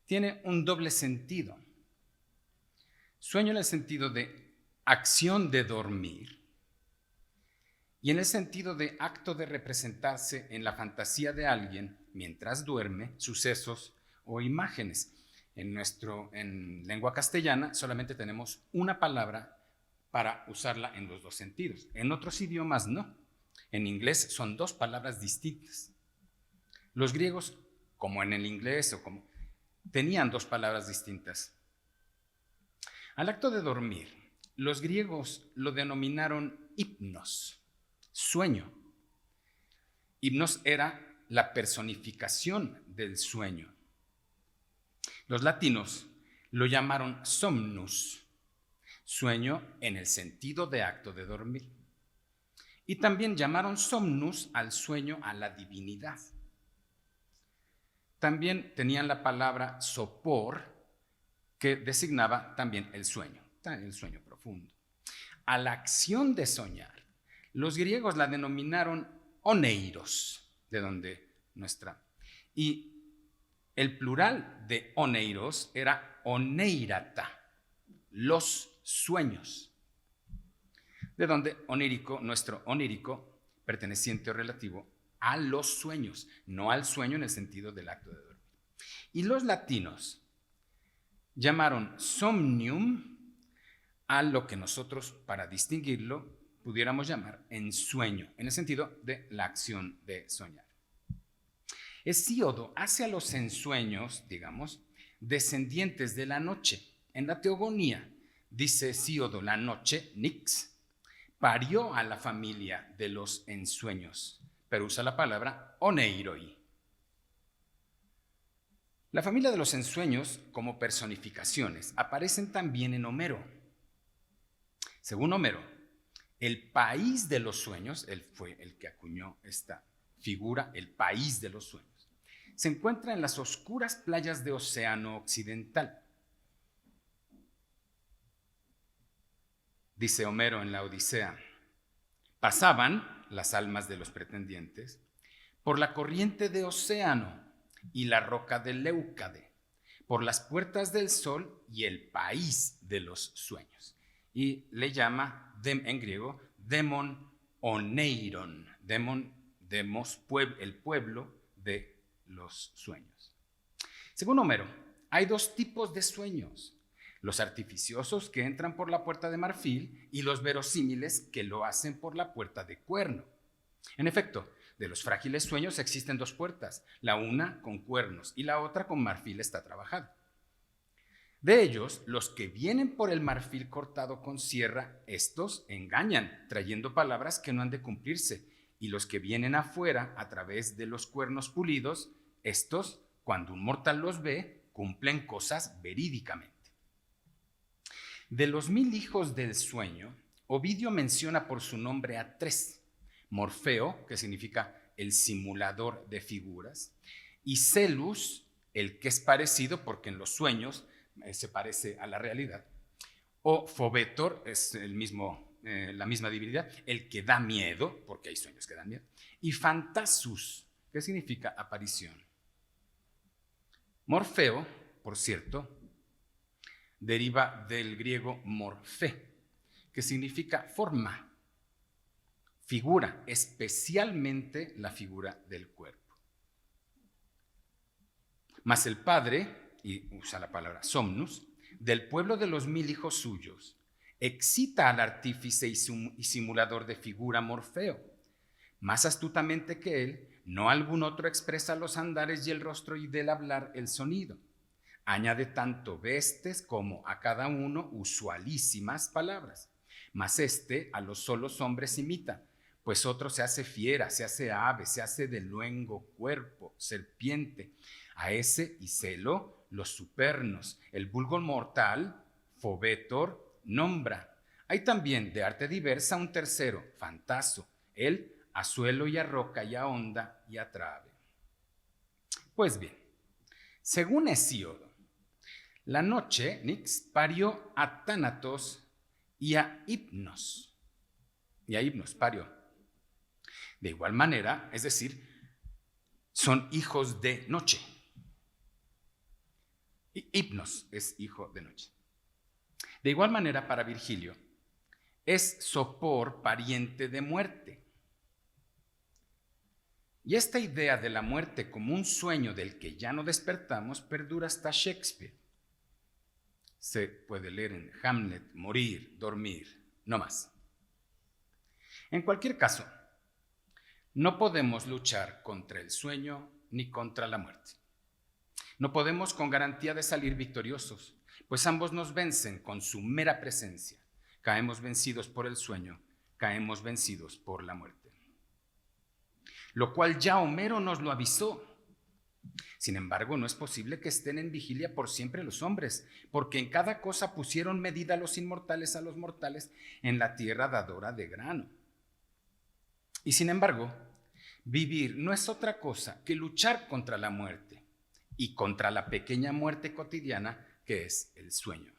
[SPEAKER 3] tiene un doble sentido. Sueño en el sentido de acción de dormir y en el sentido de acto de representarse en la fantasía de alguien mientras duerme sucesos o imágenes. En lengua castellana solamente tenemos una palabra para usarla en los dos sentidos. En otros idiomas no. En inglés son dos palabras distintas. Los griegos, como en el inglés tenían dos palabras distintas. Al acto de dormir, los griegos lo denominaron hipnos, sueño. Hipnos era la personificación del sueño. Los latinos lo llamaron somnus, sueño en el sentido de acto de dormir. Y también llamaron somnus al sueño a la divinidad. También tenían la palabra sopor, que designaba también el sueño profundo. A la acción de soñar, los griegos la denominaron oneiros, de donde nuestra. Y el plural de oneiros era oneirata, los sueños, de donde onírico, nuestro onírico, perteneciente o relativo a los sueños, no al sueño en el sentido del acto de dormir. Y los latinos llamaron somnium a lo que nosotros, para distinguirlo, pudiéramos llamar ensueño, en el sentido de la acción de soñar. Hesíodo hace a los ensueños, digamos, descendientes de la noche. En la Teogonía, dice Hesíodo, la noche, Nix, parió a la familia de los ensueños, pero usa la palabra oneiroi. La familia de los ensueños, como personificaciones, aparecen también en Homero. Según Homero, el país de los sueños, él fue el que acuñó esta figura, el país de los sueños, se encuentra en las oscuras playas de Océano Occidental. Dice Homero en la Odisea: pasaban las almas de los pretendientes por la corriente de Océano y la roca de Leucade, por las puertas del sol y el país de los sueños. Y le llama en griego demon oneiron, demos, el pueblo de los sueños. Según Homero, hay dos tipos de sueños: los artificiosos, que entran por la puerta de marfil, y los verosímiles, que lo hacen por la puerta de cuerno. En efecto, de los frágiles sueños existen dos puertas, la una con cuernos y la otra con marfil está trabajada. De ellos, los que vienen por el marfil cortado con sierra, estos engañan, trayendo palabras que no han de cumplirse, y los que vienen afuera a través de los cuernos pulidos, estos, cuando un mortal los ve, cumplen cosas verídicamente. De los 1000 hijos del sueño, Ovidio menciona por su nombre a 3: Morfeo, que significa el simulador de figuras, y Celus, el que es parecido porque en los sueños se parece a la realidad, o Fobetor, es la misma divinidad, el que da miedo, porque hay sueños que dan miedo, y Fantasus, que significa aparición. Morfeo, por cierto, deriva del griego morfé, que significa forma, figura, especialmente la figura del cuerpo. Mas el padre, y usa la palabra somnus, del pueblo de los 1000 hijos suyos, excita al artífice y simulador de figura Morfeo. Más astutamente que él, no algún otro expresa los andares y el rostro y del hablar el sonido. Añade tanto vestes como a cada uno usualísimas palabras. Mas a los solos hombres imita, pues otro se hace fiera, se hace ave, se hace de luengo, cuerpo, serpiente. A ese y celo los supernos, el vulgo mortal, fobetor, nombra. Hay también de arte diversa un tercero, fantaso, él a suelo y a roca y a onda y a trave. Pues bien, según Hesíodo, la noche, Nix, parió a Tánatos y a Hipnos. Parió. De igual manera, es decir, son hijos de noche. Hipnos es hijo de noche. De igual manera, para Virgilio, es sopor pariente de muerte. Y esta idea de la muerte como un sueño del que ya no despertamos perdura hasta Shakespeare. Se puede leer en Hamlet, morir, dormir, no más. En cualquier caso, no podemos luchar contra el sueño ni contra la muerte. No podemos con garantía de salir victoriosos, pues ambos nos vencen con su mera presencia. Caemos vencidos por el sueño, caemos vencidos por la muerte. Lo cual ya Homero nos lo avisó. Sin embargo, no es posible que estén en vigilia por siempre los hombres, porque en cada cosa pusieron medida los inmortales a los mortales en la tierra dadora de grano. Y sin embargo, vivir no es otra cosa que luchar contra la muerte y contra la pequeña muerte cotidiana que es el sueño.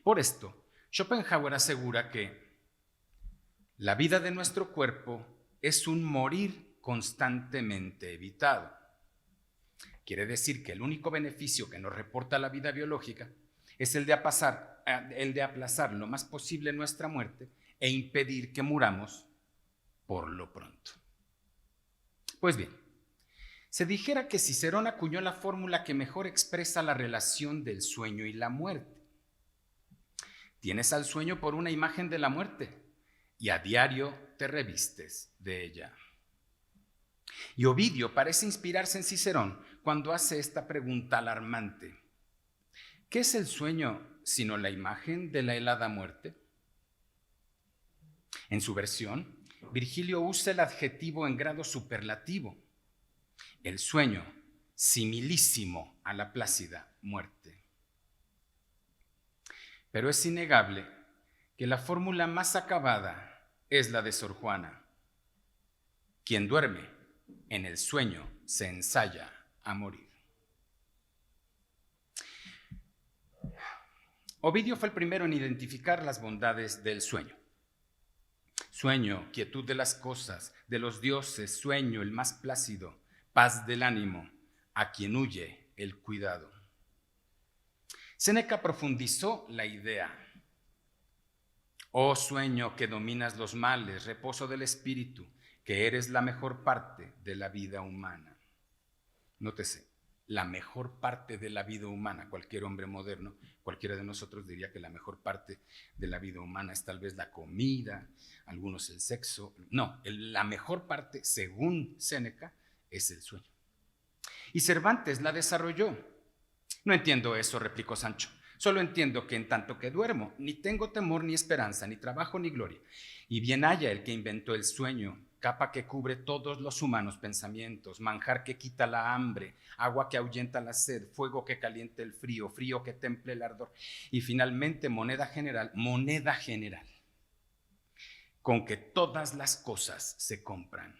[SPEAKER 3] Por esto, Schopenhauer asegura que la vida de nuestro cuerpo es un morir constantemente evitado. Quiere decir que el único beneficio que nos reporta la vida biológica es el de aplazar lo más posible nuestra muerte e impedir que muramos por lo pronto. Pues bien, se dijera que Cicerón acuñó la fórmula que mejor expresa la relación del sueño y la muerte. Tienes al sueño por una imagen de la muerte y a diario te revistes de ella. Y Ovidio parece inspirarse en Cicerón cuando hace esta pregunta alarmante. ¿Qué es el sueño sino la imagen de la helada muerte? En su versión, Virgilio usa el adjetivo en grado superlativo. El sueño, similísimo a la plácida muerte. Pero es innegable que la fórmula más acabada es la de Sor Juana. Quien duerme, en el sueño se ensaya a morir. Ovidio fue el primero en identificar las bondades del sueño. Sueño, quietud de las cosas, de los dioses, sueño, el más plácido, paz del ánimo, a quien huye el cuidado. Séneca profundizó la idea. Oh sueño que dominas los males, reposo del espíritu, que eres la mejor parte de la vida humana. Nótese, la mejor parte de la vida humana. Cualquier hombre moderno, cualquiera de nosotros diría que la mejor parte de la vida humana es tal vez la comida, algunos el sexo. No, la mejor parte, según Séneca, es el sueño. Y Cervantes la desarrolló. No entiendo eso, replicó Sancho. Solo entiendo que en tanto que duermo, ni tengo temor ni esperanza, ni trabajo ni gloria. Y bien haya el que inventó el sueño, capa que cubre todos los humanos pensamientos, manjar que quita la hambre, agua que ahuyenta la sed, fuego que caliente el frío, frío que temple el ardor. Y finalmente moneda general, con que todas las cosas se compran.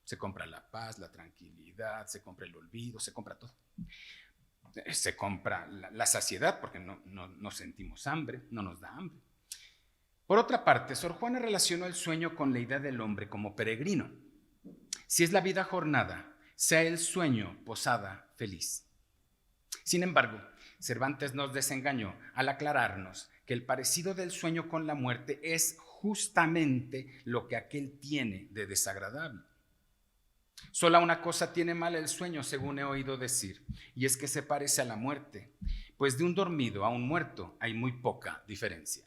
[SPEAKER 3] Se compra la paz, la tranquilidad, se compra el olvido, se compra todo. Se compra la saciedad porque no sentimos hambre, no nos da hambre. Por otra parte, Sor Juana relacionó el sueño con la idea del hombre como peregrino. Si es la vida jornada, sea el sueño posada feliz. Sin embargo, Cervantes nos desengañó al aclararnos que el parecido del sueño con la muerte es justamente lo que aquel tiene de desagradable. Sola una cosa tiene mal el sueño, según he oído decir, y es que se parece a la muerte, pues de un dormido a un muerto hay muy poca diferencia.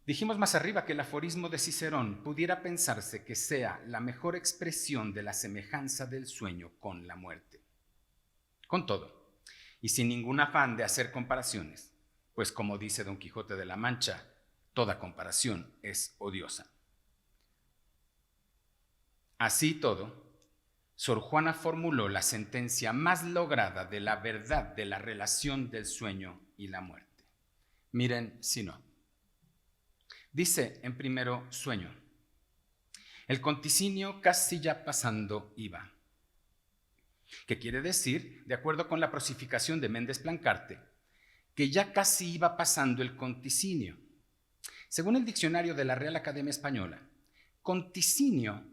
[SPEAKER 3] Dijimos más arriba que el aforismo de Cicerón pudiera pensarse que sea la mejor expresión de la semejanza del sueño con la muerte. Con todo, y sin ningún afán de hacer comparaciones, pues como dice Don Quijote de la Mancha, toda comparación es odiosa. Así todo, Sor Juana formuló la sentencia más lograda de la verdad de la relación del sueño y la muerte. Miren si no. Dice en primero sueño: el conticinio casi ya pasando iba. ¿Qué quiere decir? De acuerdo con la prosificación de Méndez Plancarte, que ya casi iba pasando el conticinio. Según el diccionario de la Real Academia Española, conticinio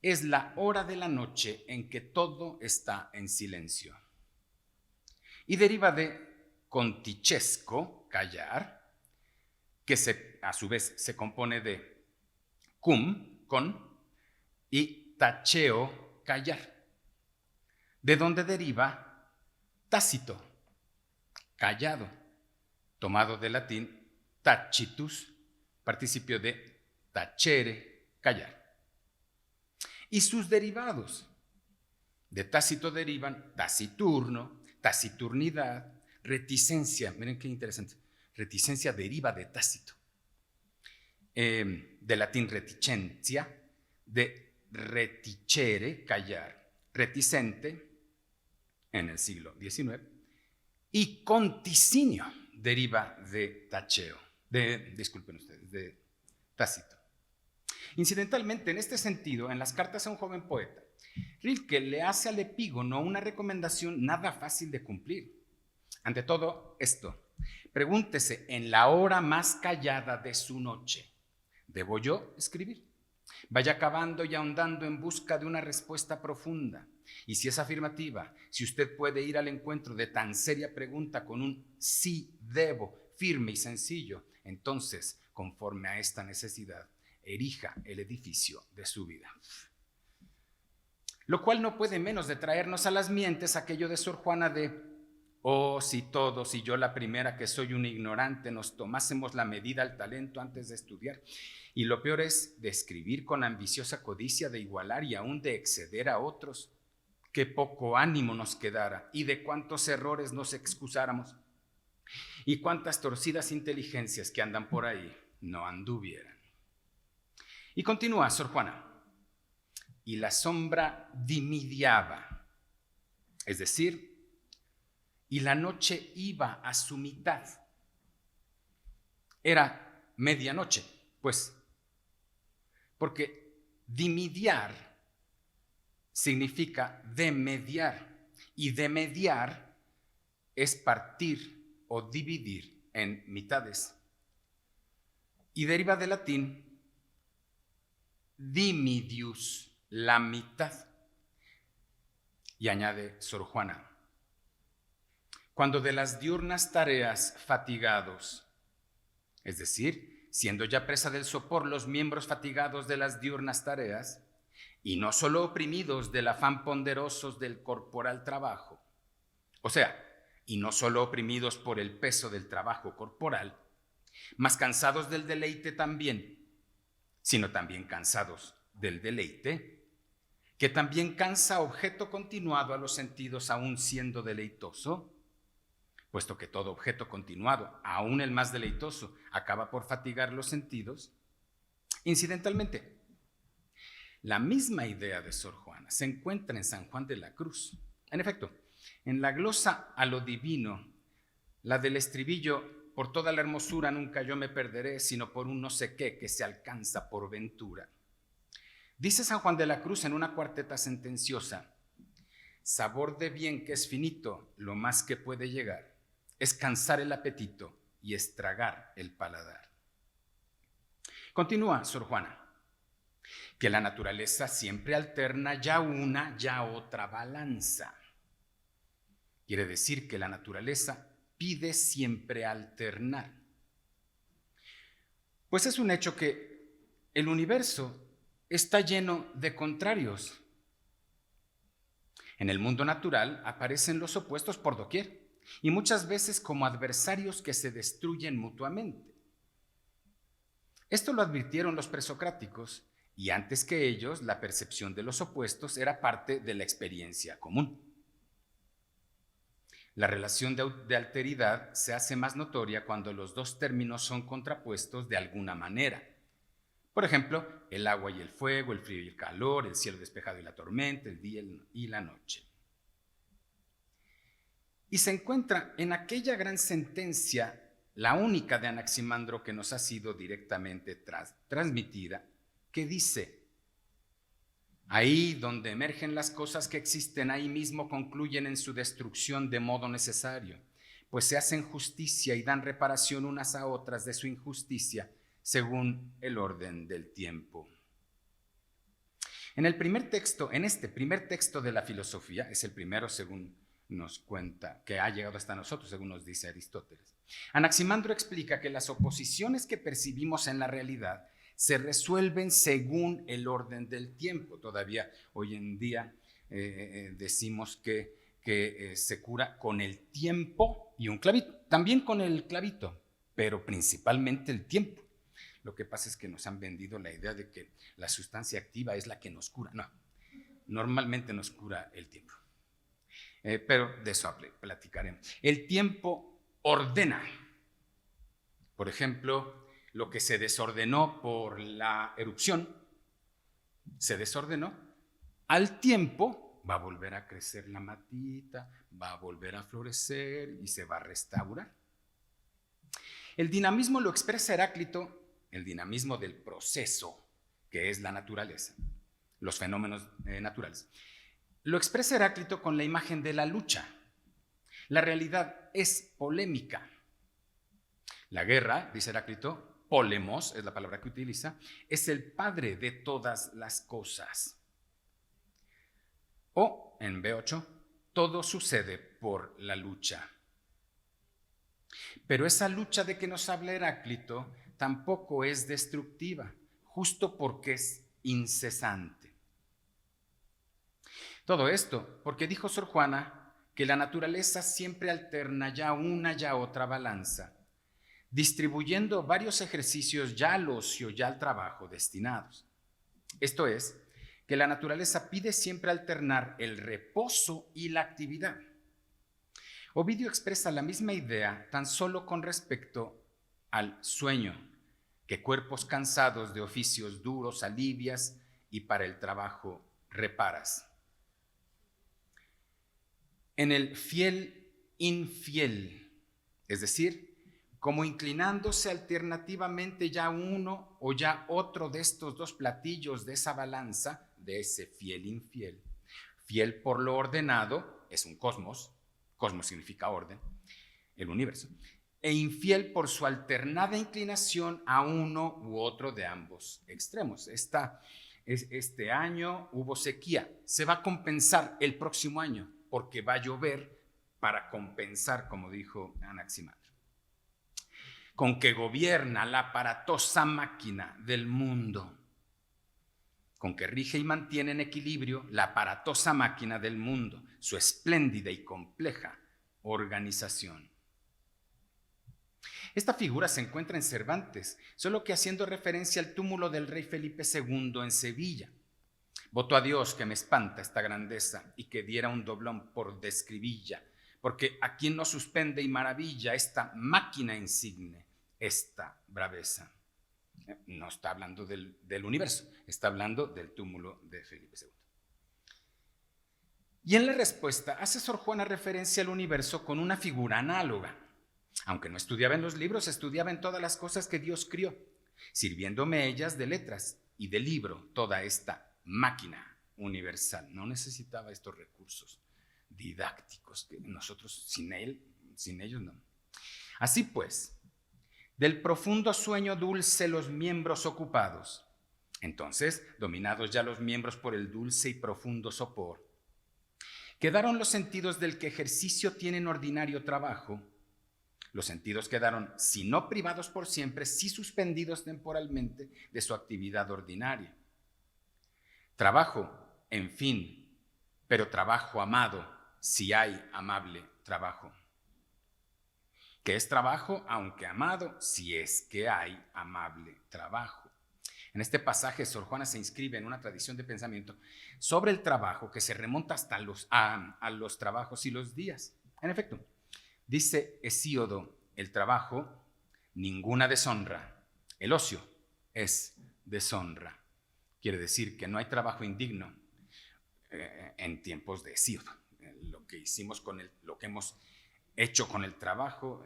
[SPEAKER 3] es la hora de la noche en que todo está en silencio. Y deriva de contichesco, callar, que a su vez se compone de cum, con, y tacheo, callar, de donde deriva tácito, callado, tomado del latín tacitus, participio de tacere, callar. Y sus derivados. De tácito derivan taciturno, taciturnidad, reticencia. Miren qué interesante. Reticencia deriva de tácito. De latín reticencia, de reticere, callar, reticente, en el siglo XIX, y conticinio deriva de tacheo, disculpen ustedes, de tácito. Incidentalmente, en este sentido, en las cartas a un joven poeta, Rilke le hace al epígono una recomendación nada fácil de cumplir. Ante todo esto, pregúntese en la hora más callada de su noche, ¿debo yo escribir? Vaya cavando y ahondando en busca de una respuesta profunda. Y si es afirmativa, si usted puede ir al encuentro de tan seria pregunta con un sí debo, firme y sencillo, entonces, conforme a esta necesidad, erija el edificio de su vida. Lo cual no puede menos de traernos a las mientes aquello de Sor Juana de: oh, si todos y yo la primera que soy un ignorante nos tomásemos la medida al talento antes de estudiar. Y lo peor es de escribir con ambiciosa codicia de igualar y aún de exceder a otros. Qué poco ánimo nos quedara y de cuántos errores nos excusáramos y cuántas torcidas inteligencias que andan por ahí no anduvieran. Y continúa Sor Juana: y la sombra dimidiaba, es decir, y la noche iba a su mitad. Era medianoche, pues, porque dimidiar significa demediar, y demediar es partir o dividir en mitades. Y deriva del latín dimidius, la mitad. Y añade Sor Juana: cuando de las diurnas tareas fatigados, es decir, siendo ya presa del sopor los miembros fatigados de las diurnas tareas, y no solo oprimidos del afán ponderosos del corporal trabajo, o sea, y no solo oprimidos por el peso del trabajo corporal, mas cansados del deleite también, sino también cansados del deleite, que también cansa objeto continuado a los sentidos aún siendo deleitoso, puesto que todo objeto continuado, aún el más deleitoso, acaba por fatigar los sentidos. Incidentalmente, la misma idea de Sor Juana se encuentra en San Juan de la Cruz. En efecto, en la glosa a lo divino, la del estribillo: por toda la hermosura nunca yo me perderé, sino por un no sé qué que se alcanza por ventura. Dice San Juan de la Cruz en una cuarteta sentenciosa: sabor de bien que es finito, lo más que puede llegar es cansar el apetito y estragar el paladar. Continúa Sor Juana: que la naturaleza siempre alterna ya una, ya otra balanza. Quiere decir que la naturaleza pide siempre alternar. Pues es un hecho que el universo está lleno de contrarios. En el mundo natural aparecen los opuestos por doquier y muchas veces como adversarios que se destruyen mutuamente. Esto lo advirtieron los presocráticos y antes que ellos la percepción de los opuestos era parte de la experiencia común. La relación de alteridad se hace más notoria cuando los dos términos son contrapuestos de alguna manera. Por ejemplo, el agua y el fuego, el frío y el calor, el cielo despejado y la tormenta, el día y la noche. Y se encuentra en aquella gran sentencia, la única de Anaximandro que nos ha sido directamente transmitida, que dice: ahí donde emergen las cosas que existen, ahí mismo concluyen en su destrucción de modo necesario, pues se hacen justicia y dan reparación unas a otras de su injusticia, según el orden del tiempo. En este primer texto de la filosofía, es el primero según nos cuenta, que ha llegado hasta nosotros, según nos dice Aristóteles, Anaximandro explica que las oposiciones que percibimos en la realidad se resuelven según el orden del tiempo. Todavía hoy en día decimos que se cura con el tiempo y un clavito, también con el clavito, pero principalmente el tiempo. Lo que pasa es que nos han vendido la idea de que la sustancia activa es la que nos cura. No, normalmente nos cura el tiempo. Pero de eso platicaremos. El tiempo ordena. Por ejemplo, lo que se desordenó por la erupción, se desordenó. Al tiempo va a volver a crecer la matita, va a volver a florecer y se va a restaurar. El dinamismo lo expresa Heráclito, el dinamismo del proceso, que es la naturaleza, los fenómenos naturales. Lo expresa Heráclito con la imagen de la lucha. La realidad es polémica. La guerra, dice Heráclito, polemos es la palabra que utiliza, es el padre de todas las cosas. O, en B8, todo sucede por la lucha. Pero esa lucha de que nos habla Heráclito tampoco es destructiva, justo porque es incesante. Todo esto porque dijo Sor Juana que la naturaleza siempre alterna ya una ya otra balanza, distribuyendo varios ejercicios ya al ocio, ya al trabajo destinados. Esto es, que la naturaleza pide siempre alternar el reposo y la actividad. Ovidio expresa la misma idea tan solo con respecto al sueño, que cuerpos cansados de oficios duros alivias y para el trabajo reparas. En el fiel infiel, es decir, como inclinándose alternativamente ya uno o ya otro de estos dos platillos de esa balanza, de ese fiel infiel. Fiel por lo ordenado, es un cosmos significa orden, el universo, e infiel por su alternada inclinación a uno u otro de ambos extremos. Este año hubo sequía, se va a compensar el próximo año porque va a llover para compensar, como dijo Anaximandro. Con que gobierna la aparatosa máquina del mundo, con que rige y mantiene en equilibrio la aparatosa máquina del mundo, su espléndida y compleja organización. Esta figura se encuentra en Cervantes, solo que haciendo referencia al túmulo del rey Felipe II en Sevilla. Voto a Dios que me espanta esta grandeza y que diera un doblón por describilla, porque a quien no suspende y maravilla esta máquina insigne, esta braveza. No está hablando del universo, está hablando del túmulo de Felipe II. Y en la respuesta hace Sor Juana referencia al universo con una figura análoga. Aunque no estudiaba en los libros, estudiaba en todas las cosas que Dios crió, sirviéndome ellas de letras y de libro toda esta máquina universal. No necesitaba estos recursos didácticos que nosotros sin ellos no. Así pues, del profundo sueño dulce los miembros ocupados, entonces, dominados ya los miembros por el dulce y profundo sopor, quedaron los sentidos del que ejercicio tienen ordinario trabajo Los sentidos quedaron, si no privados por siempre, sí suspendidos temporalmente de su actividad ordinaria. Trabajo, en fin, pero trabajo amado, si hay amable trabajo. ¿Qué es trabajo? Aunque amado, si es que hay amable trabajo. En este pasaje, Sor Juana se inscribe en una tradición de pensamiento sobre el trabajo que se remonta hasta a los trabajos y los días. En efecto, dice Hesíodo, el trabajo, ninguna deshonra. El ocio es deshonra. Quiere decir que no hay trabajo indigno en tiempos de Hesíodo. Lo que hicimos lo que hemos hecho con el trabajo,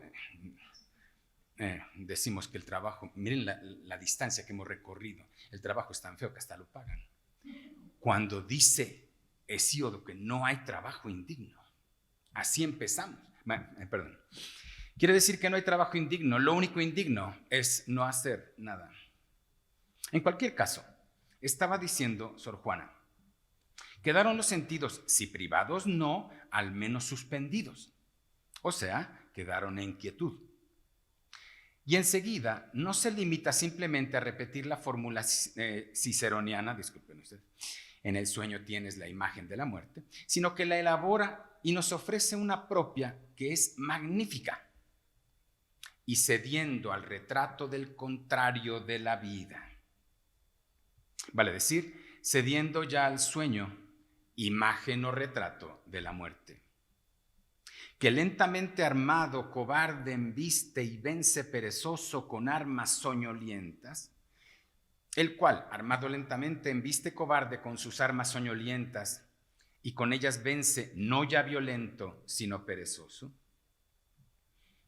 [SPEAKER 3] decimos que el trabajo, miren la distancia que hemos recorrido, el trabajo es tan feo que hasta lo pagan. Cuando dice Hesíodo que no hay trabajo indigno, así empezamos. Perdón. Quiere decir que no hay trabajo indigno, lo único indigno es no hacer nada. En cualquier caso, estaba diciendo Sor Juana, quedaron los sentidos, si privados no, al menos suspendidos. O sea, quedaron en quietud. Y enseguida no se limita simplemente a repetir la fórmula ciceroniana, disculpen ustedes, en el sueño tienes la imagen de la muerte, sino que la elabora y nos ofrece una propia que es magnífica y cediendo al retrato del contrario de la vida. Vale decir, cediendo ya al sueño, imagen o retrato de la muerte. Que lentamente armado, cobarde embiste y vence perezoso con armas soñolientas, el cual, armado lentamente, embiste cobarde con sus armas soñolientas y con ellas vence no ya violento, sino perezoso.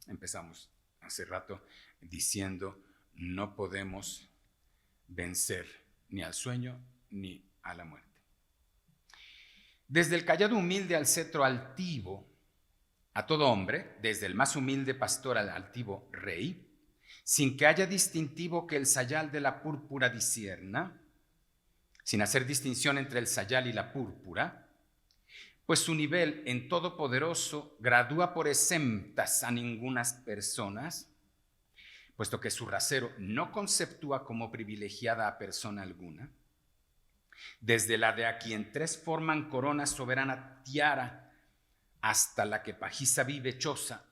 [SPEAKER 3] Empezamos hace rato diciendo, no podemos vencer ni al sueño ni a la muerte. Desde el cayado humilde al cetro altivo, a todo hombre, desde el más humilde pastor al altivo rey, sin que haya distintivo que el sayal de la púrpura discierna, sin hacer distinción entre el sayal y la púrpura, pues su nivel en todopoderoso gradúa por exentas a ningunas personas, puesto que su rasero no conceptúa como privilegiada a persona alguna, desde la de a quien tres forman corona soberana tiara, hasta la que pajiza vive choza.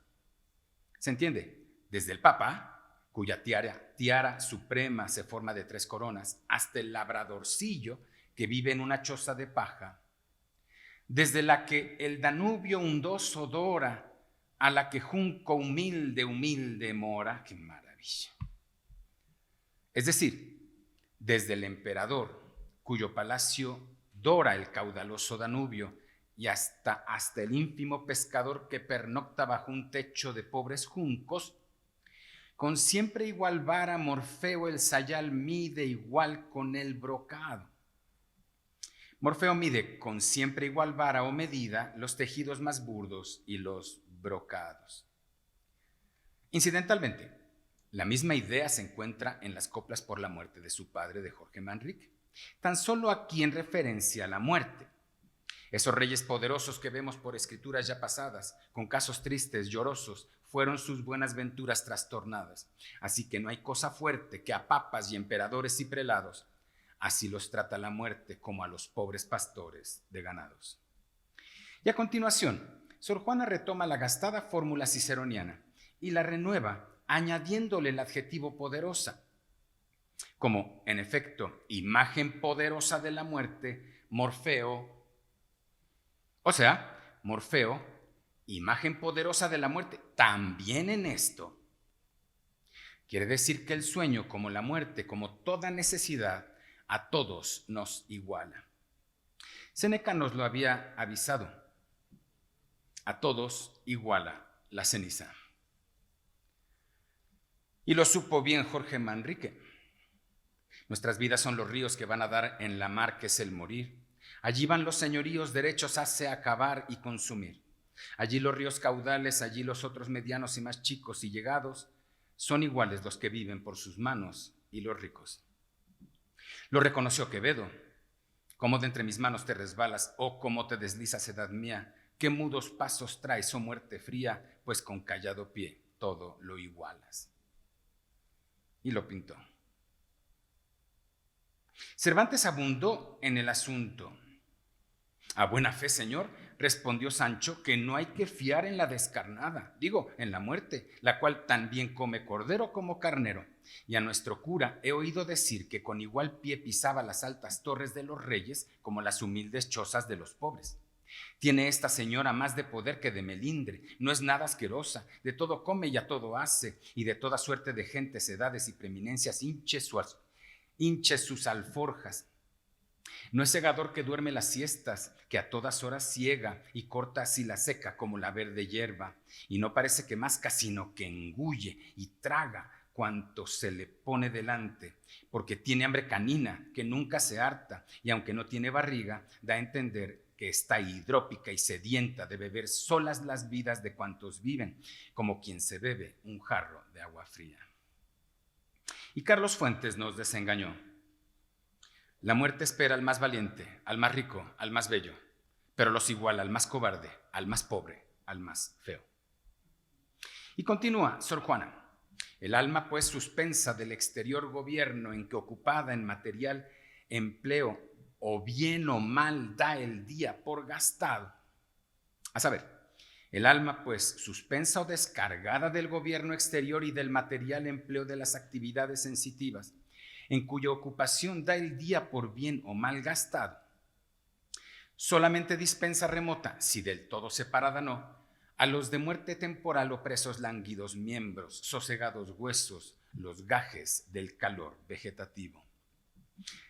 [SPEAKER 3] ¿Se entiende? Desde el Papa, cuya tiara suprema se forma de tres coronas, hasta el labradorcillo que vive en una choza de paja. Desde la que el Danubio undoso dora, a la que junco humilde mora. ¡Qué maravilla! Es decir, desde el emperador, cuyo palacio dora el caudaloso Danubio, y hasta el ínfimo pescador que pernocta bajo un techo de pobres juncos, con siempre igual vara Morfeo el sayal mide igual con el brocado. Morfeo mide con siempre igual vara o medida los tejidos más burdos y los brocados. Incidentalmente, la misma idea se encuentra en las coplas por la muerte de su padre, de Jorge Manrique, tan solo aquí en referencia a la muerte. Esos reyes poderosos que vemos por escrituras ya pasadas, con casos tristes, llorosos, fueron sus buenas venturas trastornadas. Así que no hay cosa fuerte que a papas y emperadores y prelados, así los trata la muerte como a los pobres pastores de ganados. Y a continuación, Sor Juana retoma la gastada fórmula ciceroniana y la renueva añadiéndole el adjetivo poderosa, como en efecto imagen poderosa de la muerte, Morfeo. O sea, Morfeo, imagen poderosa de la muerte, también en esto. Quiere decir que el sueño, como la muerte, como toda necesidad, a todos nos iguala. Séneca nos lo había avisado. A todos iguala la ceniza. Y lo supo bien Jorge Manrique. Nuestras vidas son los ríos que van a dar en la mar que es el morir. Allí van los señoríos derechos hace acabar y consumir. Allí los ríos caudales, allí los otros medianos y más chicos y llegados, son iguales los que viven por sus manos y los ricos. Lo reconoció Quevedo. Cómo de entre mis manos te resbalas, oh cómo te deslizas, edad mía, qué mudos pasos traes, oh muerte fría, pues con callado pie todo lo igualas. Y lo pintó. Cervantes abundó en el asunto. A buena fe, señor, respondió Sancho, que no hay que fiar en la descarnada, digo, en la muerte, la cual también come cordero como carnero. Y a nuestro cura he oído decir que con igual pie pisaba las altas torres de los reyes como las humildes chozas de los pobres. Tiene esta señora más de poder que de melindre, no es nada asquerosa, de todo come y a todo hace, y de toda suerte de gentes, edades y preeminencias hinche sus alforjas. No es segador que duerme las siestas, que a todas horas ciega y corta así la seca como la verde hierba, y no parece que masca sino que engulle y traga cuanto se le pone delante, porque tiene hambre canina que nunca se harta, y aunque no tiene barriga, da a entender que está hidrópica y sedienta de beber solas las vidas de cuantos viven, como quien se bebe un jarro de agua fría. Y Carlos Fuentes nos desengañó. La muerte espera al más valiente, al más rico, al más bello, pero los iguala al más cobarde, al más pobre, al más feo. Y continúa Sor Juana. El alma, pues, suspensa del exterior gobierno en que ocupada en material empleo, o bien o mal da el día por gastado. A saber, el alma, pues, suspensa o descargada del gobierno exterior y del material empleo de las actividades sensitivas, en cuya ocupación da el día por bien o mal gastado, solamente dispensa remota, si del todo separada no, a los de muerte temporal opresos lánguidos miembros, sosegados huesos, los gajes del calor vegetativo.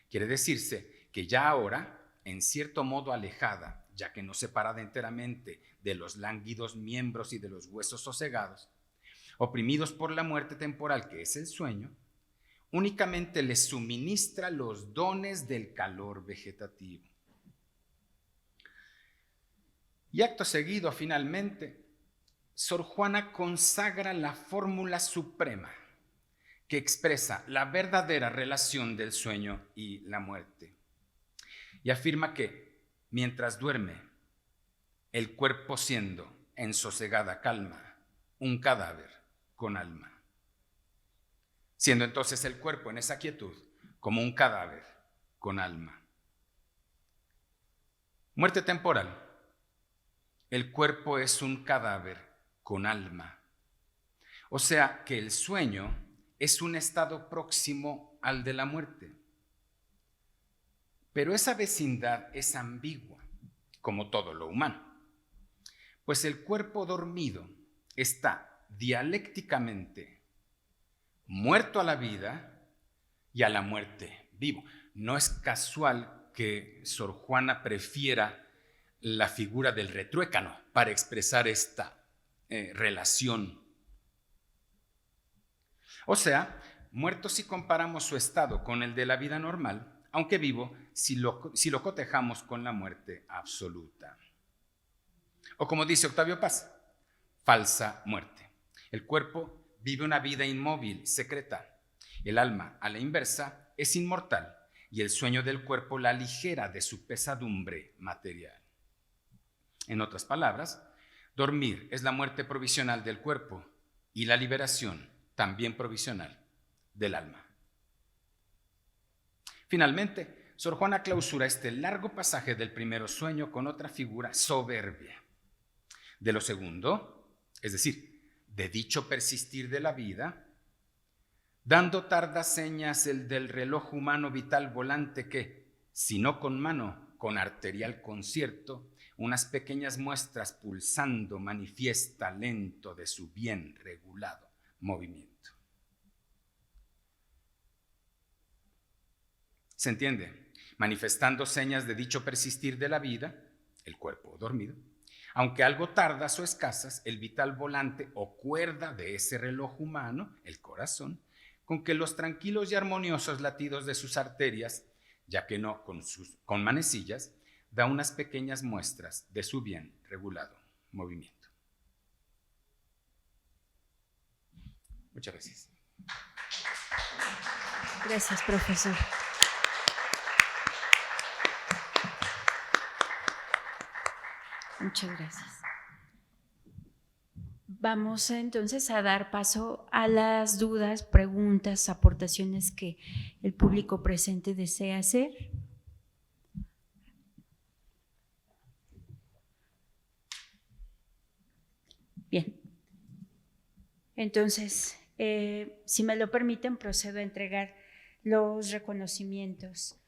[SPEAKER 3] Quiere decirse que ya ahora, en cierto modo alejada, ya que no separada enteramente de los lánguidos miembros y de los huesos sosegados, oprimidos por la muerte temporal que es el sueño, únicamente les suministra los dones del calor vegetativo. Y acto seguido, finalmente, Sor Juana consagra la fórmula suprema que expresa la verdadera relación del sueño y la muerte. Y afirma que, mientras duerme, el cuerpo siendo en sosegada calma un cadáver con alma. Siendo entonces el cuerpo en esa quietud como un cadáver con alma. Muerte temporal. El cuerpo es un cadáver con alma. O sea que el sueño es un estado próximo al de la muerte. Pero esa vecindad es ambigua, como todo lo humano. Pues el cuerpo dormido está dialécticamente muerto a la vida y a la muerte vivo. No es casual que Sor Juana prefiera la figura del retruécano para expresar esta relación. O sea, muerto si comparamos su estado con el de la vida normal, aunque vivo si lo cotejamos con la muerte absoluta. O como dice Octavio Paz, falsa muerte. El cuerpo vive una vida inmóvil, secreta. El alma, a la inversa, es inmortal y el sueño del cuerpo la aligera de su pesadumbre material. En otras palabras, dormir es la muerte provisional del cuerpo y la liberación también provisional del alma. Finalmente, Sor Juana clausura este largo pasaje del primero sueño con otra figura soberbia. De lo segundo, es decir, de dicho persistir de la vida, dando tardas señas el del reloj humano vital volante que, si no con mano, con arterial concierto, unas pequeñas muestras pulsando manifiesta lento de su bien regulado movimiento. ¿Se entiende? Manifestando señas de dicho persistir de la vida, el cuerpo dormido, aunque algo tardas o escasas, el vital volante o cuerda de ese reloj humano, el corazón, con que los tranquilos y armoniosos latidos de sus arterias, ya que no con manecillas, da unas pequeñas muestras de su bien regulado movimiento. Muchas gracias.
[SPEAKER 1] Gracias, profesor. Muchas gracias. Vamos entonces a dar paso a las dudas, preguntas, aportaciones que el público presente desea hacer. Bien. Entonces, si me lo permiten, procedo a entregar los reconocimientos.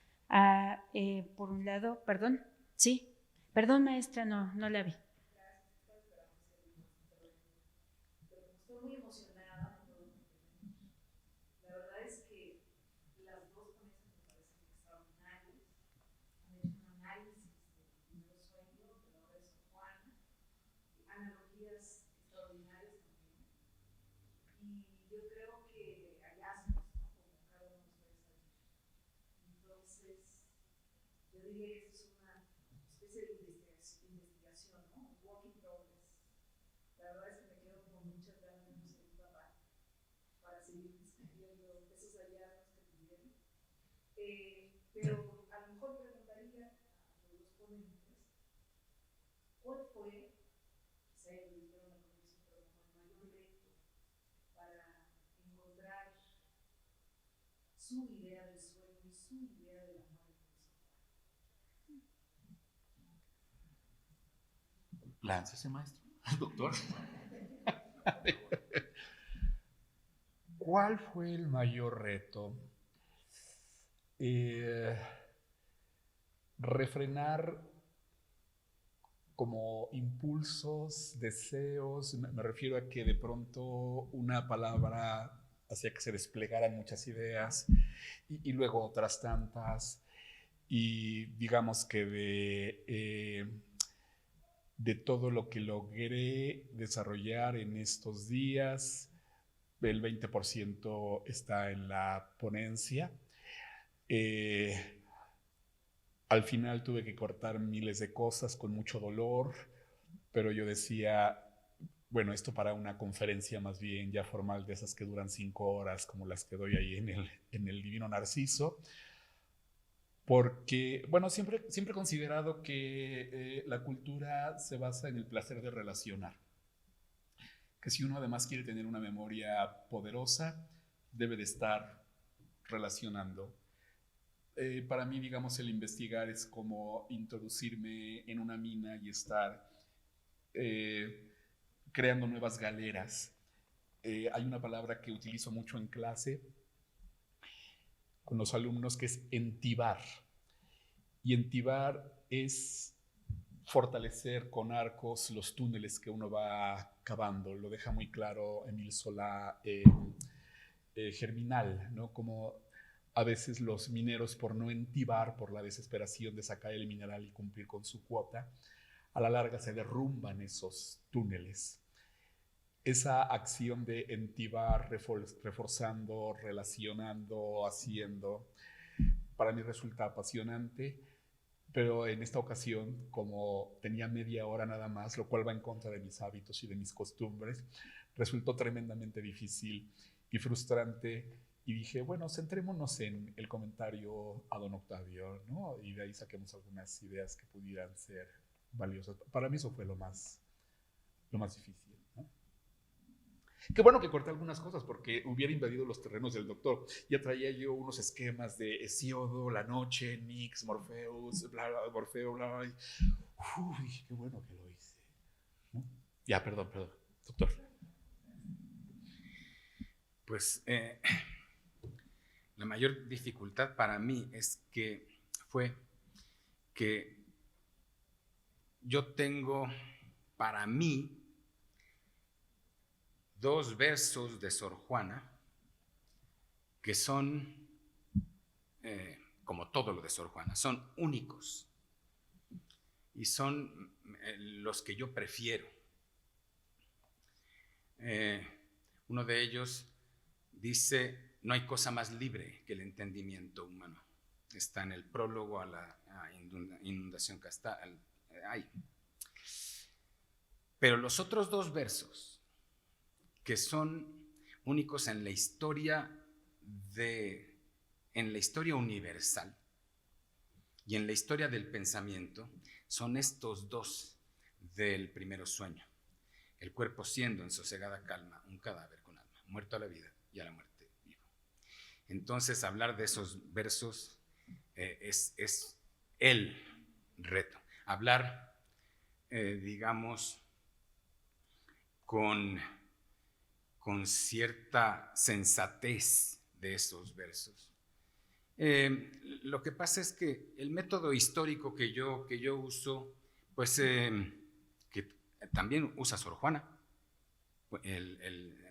[SPEAKER 1] Por un lado, perdón, sí, perdón maestra, no la vi.
[SPEAKER 4] Estoy muy emocionada de todo. La verdad es que las dos ponencias me parecen extraordinarias. Han hecho un análisis del primer sueño, de la obra de Sor Juana, analogías extraordinarias también. Y yo creo que hallazgos, ¿no? Como cada uno de ustedes ha dicho. Entonces, yo diría que esto es una especie de investigación, ¿no? Un work in progress. La verdad es que me quedo con muchas ganas de una segunda parte para seguir discutiendo esos hallazgos que tuvieron. Pero a lo mejor preguntaría a los ponentes, ¿cuál fue, quizá ya lo dijeron al comienzo, pero como el mayor reto para encontrar su idea del sueño y su idea de la muerte de Sor Juana?
[SPEAKER 2] Láncese, maestro, doctor. ¿Cuál fue el mayor reto? Refrenar como impulsos, deseos. Me refiero a que de pronto una palabra hacía que se desplegaran muchas ideas y luego otras tantas. Y digamos que de todo lo que logré desarrollar en estos días, el 20% está en la ponencia. Al final tuve que cortar miles de cosas con mucho dolor, pero yo decía, bueno, esto para una conferencia más bien ya formal, de esas que duran 5 horas, como las que doy ahí en el Divino Narciso, porque, bueno, siempre he considerado que la cultura se basa en el placer de relacionar, que si uno además quiere tener una memoria poderosa, debe de estar relacionando. Para mí, digamos, el investigar es como introducirme en una mina y estar creando nuevas galeras. Hay una palabra que utilizo mucho en clase con los alumnos que es entibar. Y entibar es fortalecer con arcos los túneles que uno va cavando. Lo deja muy claro Emil Solá Germinal, ¿no? Como a veces los mineros, por no entibar, por la desesperación de sacar el mineral y cumplir con su cuota, a la larga se derrumban esos túneles. Esa acción de entibar, reforzando, relacionando, haciendo, para mí resulta apasionante, pero en esta ocasión, como tenía media hora nada más, lo cual va en contra de mis hábitos y de mis costumbres, resultó tremendamente difícil y frustrante. Y dije, bueno, centrémonos en el comentario a don Octavio, ¿no? Y de ahí saquemos algunas ideas que pudieran ser valiosas. Para mí eso fue lo más difícil, ¿no? Qué bueno que corté algunas cosas porque hubiera invadido los terrenos del doctor. Ya traía yo unos esquemas de Hesíodo, la noche, Nix, Morpheus, bla, bla, Morfeo, bla, bla. Uy, qué bueno que lo hice, ¿no? Ya, perdón, doctor.
[SPEAKER 3] Pues la mayor dificultad para mí fue que yo tengo para mí 2 versos de Sor Juana que son, como todo lo de Sor Juana, son únicos y son los que yo prefiero. Uno de ellos dice: no hay cosa más libre que el entendimiento humano. Está en el prólogo a la inundación castal. Pero los otros 2 versos, que son únicos en la historia universal y en la historia del pensamiento, son estos 2 del primer sueño. el cuerpo siendo en sosegada calma un cadáver con alma, muerto a la vida y a la muerte vivo. Entonces, hablar de esos versos es el reto. Hablar, digamos, con cierta sensatez de esos versos. Lo que pasa es que el método histórico que yo uso, pues que también usa Sor Juana.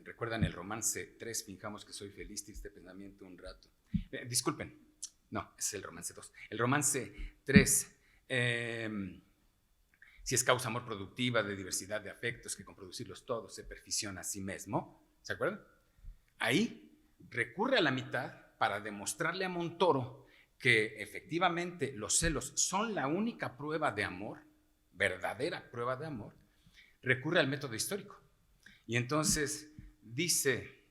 [SPEAKER 3] ¿Recuerdan el romance 3? Finjamos que soy feliz, triste pensamiento un rato. Disculpen, no, es el romance 2. El romance 3, si es causa amor productiva de diversidad de afectos que con producirlos todos se perfecciona a sí mismo, ¿se acuerdan? Ahí recurre a la mitad para demostrarle a Montoro que efectivamente los celos son la única prueba de amor, verdadera prueba de amor. Recurre al método histórico. Y entonces dice,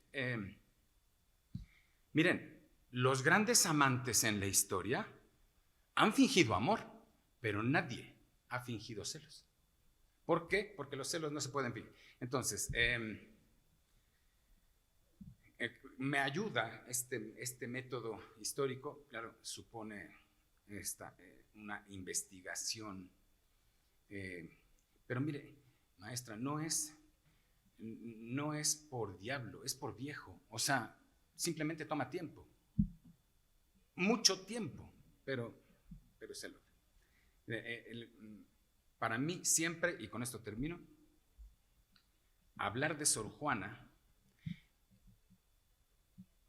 [SPEAKER 3] miren, los grandes amantes en la historia han fingido amor, pero nadie ha fingido celos. ¿Por qué? Porque los celos no se pueden fingir. Entonces, me ayuda este método histórico, claro, supone una investigación, pero mire, maestra, no es por diablo, es por viejo, o sea, simplemente toma tiempo, mucho tiempo, pero se logra. Para mí siempre, y con esto termino, hablar de Sor Juana,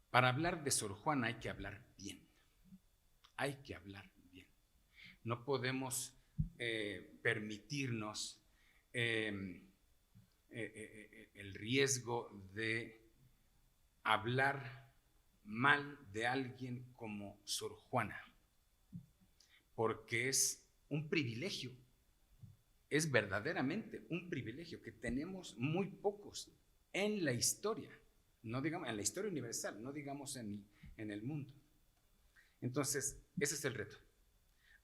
[SPEAKER 3] para hablar de Sor Juana hay que hablar bien, hay que hablar bien. No podemos permitirnos el riesgo de hablar mal de alguien como Sor Juana, porque es un privilegio, es verdaderamente un privilegio que tenemos muy pocos en la historia. No digamos en la historia universal, no digamos en el mundo. Entonces, ese es el reto,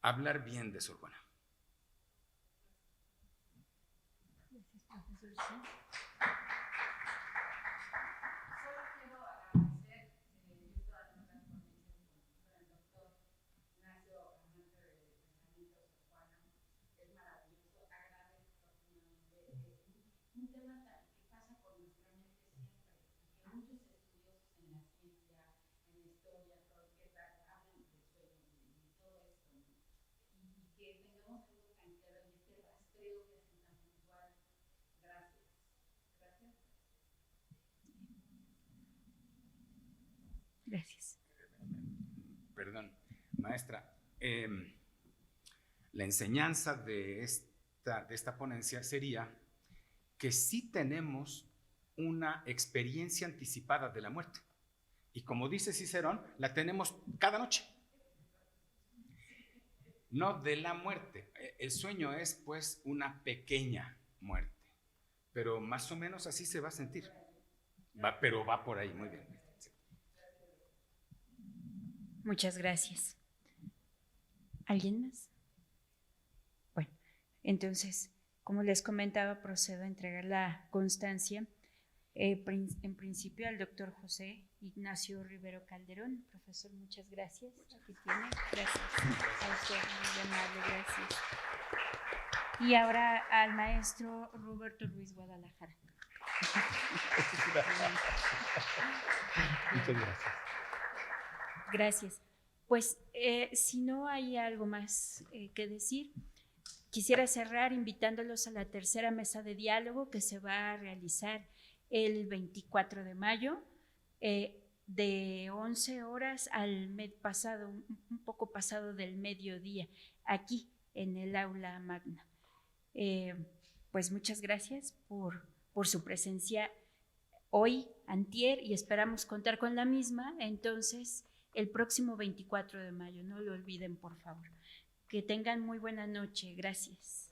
[SPEAKER 3] hablar bien de Sor Juana.
[SPEAKER 1] Gracias, profesor.
[SPEAKER 4] Solo quiero agradecer, yo todas las ponencias con el doctor Ignacio Amante de Pensamiento Sor Juana, es maravilloso, agradezco profundamente un tema que pasa por nuestra mente siempre. Muchos estudiosos en la ciencia, en la historia, hablan del sueño y todo esto, ¿no? Y que tengamos algo tan claro en este rastreo que hacen tan puntual. Gracias. Gracias.
[SPEAKER 1] Gracias.
[SPEAKER 3] Perdón, maestra, la enseñanza de esta ponencia sería que sí tenemos una experiencia anticipada de la muerte. Y como dice Cicerón, la tenemos cada noche. No de la muerte. El sueño es pues una pequeña muerte. Pero más o menos así se va a sentir. Pero va por ahí, muy bien.
[SPEAKER 1] Muchas gracias. ¿Alguien más? Bueno, entonces, como les comentaba, procedo a entregar la constancia. En principio al doctor José Ignacio Rivero Calderón. Profesor, muchas gracias. Aquí tiene. Gracias. A usted, muy amable, gracias. Y ahora al maestro Roberto Ruiz Guadalajara.
[SPEAKER 2] Muchas gracias.
[SPEAKER 1] Gracias. Pues si no hay algo más que decir, quisiera cerrar invitándolos a la tercera mesa de diálogo que se va a realizar el 24 de mayo, de 11 horas al pasado, un poco pasado del mediodía, aquí en el aula magna. Pues muchas gracias por su presencia hoy, antier, y esperamos contar con la misma, entonces, el próximo 24 de mayo. No lo olviden, por favor. Que tengan muy buena noche. Gracias.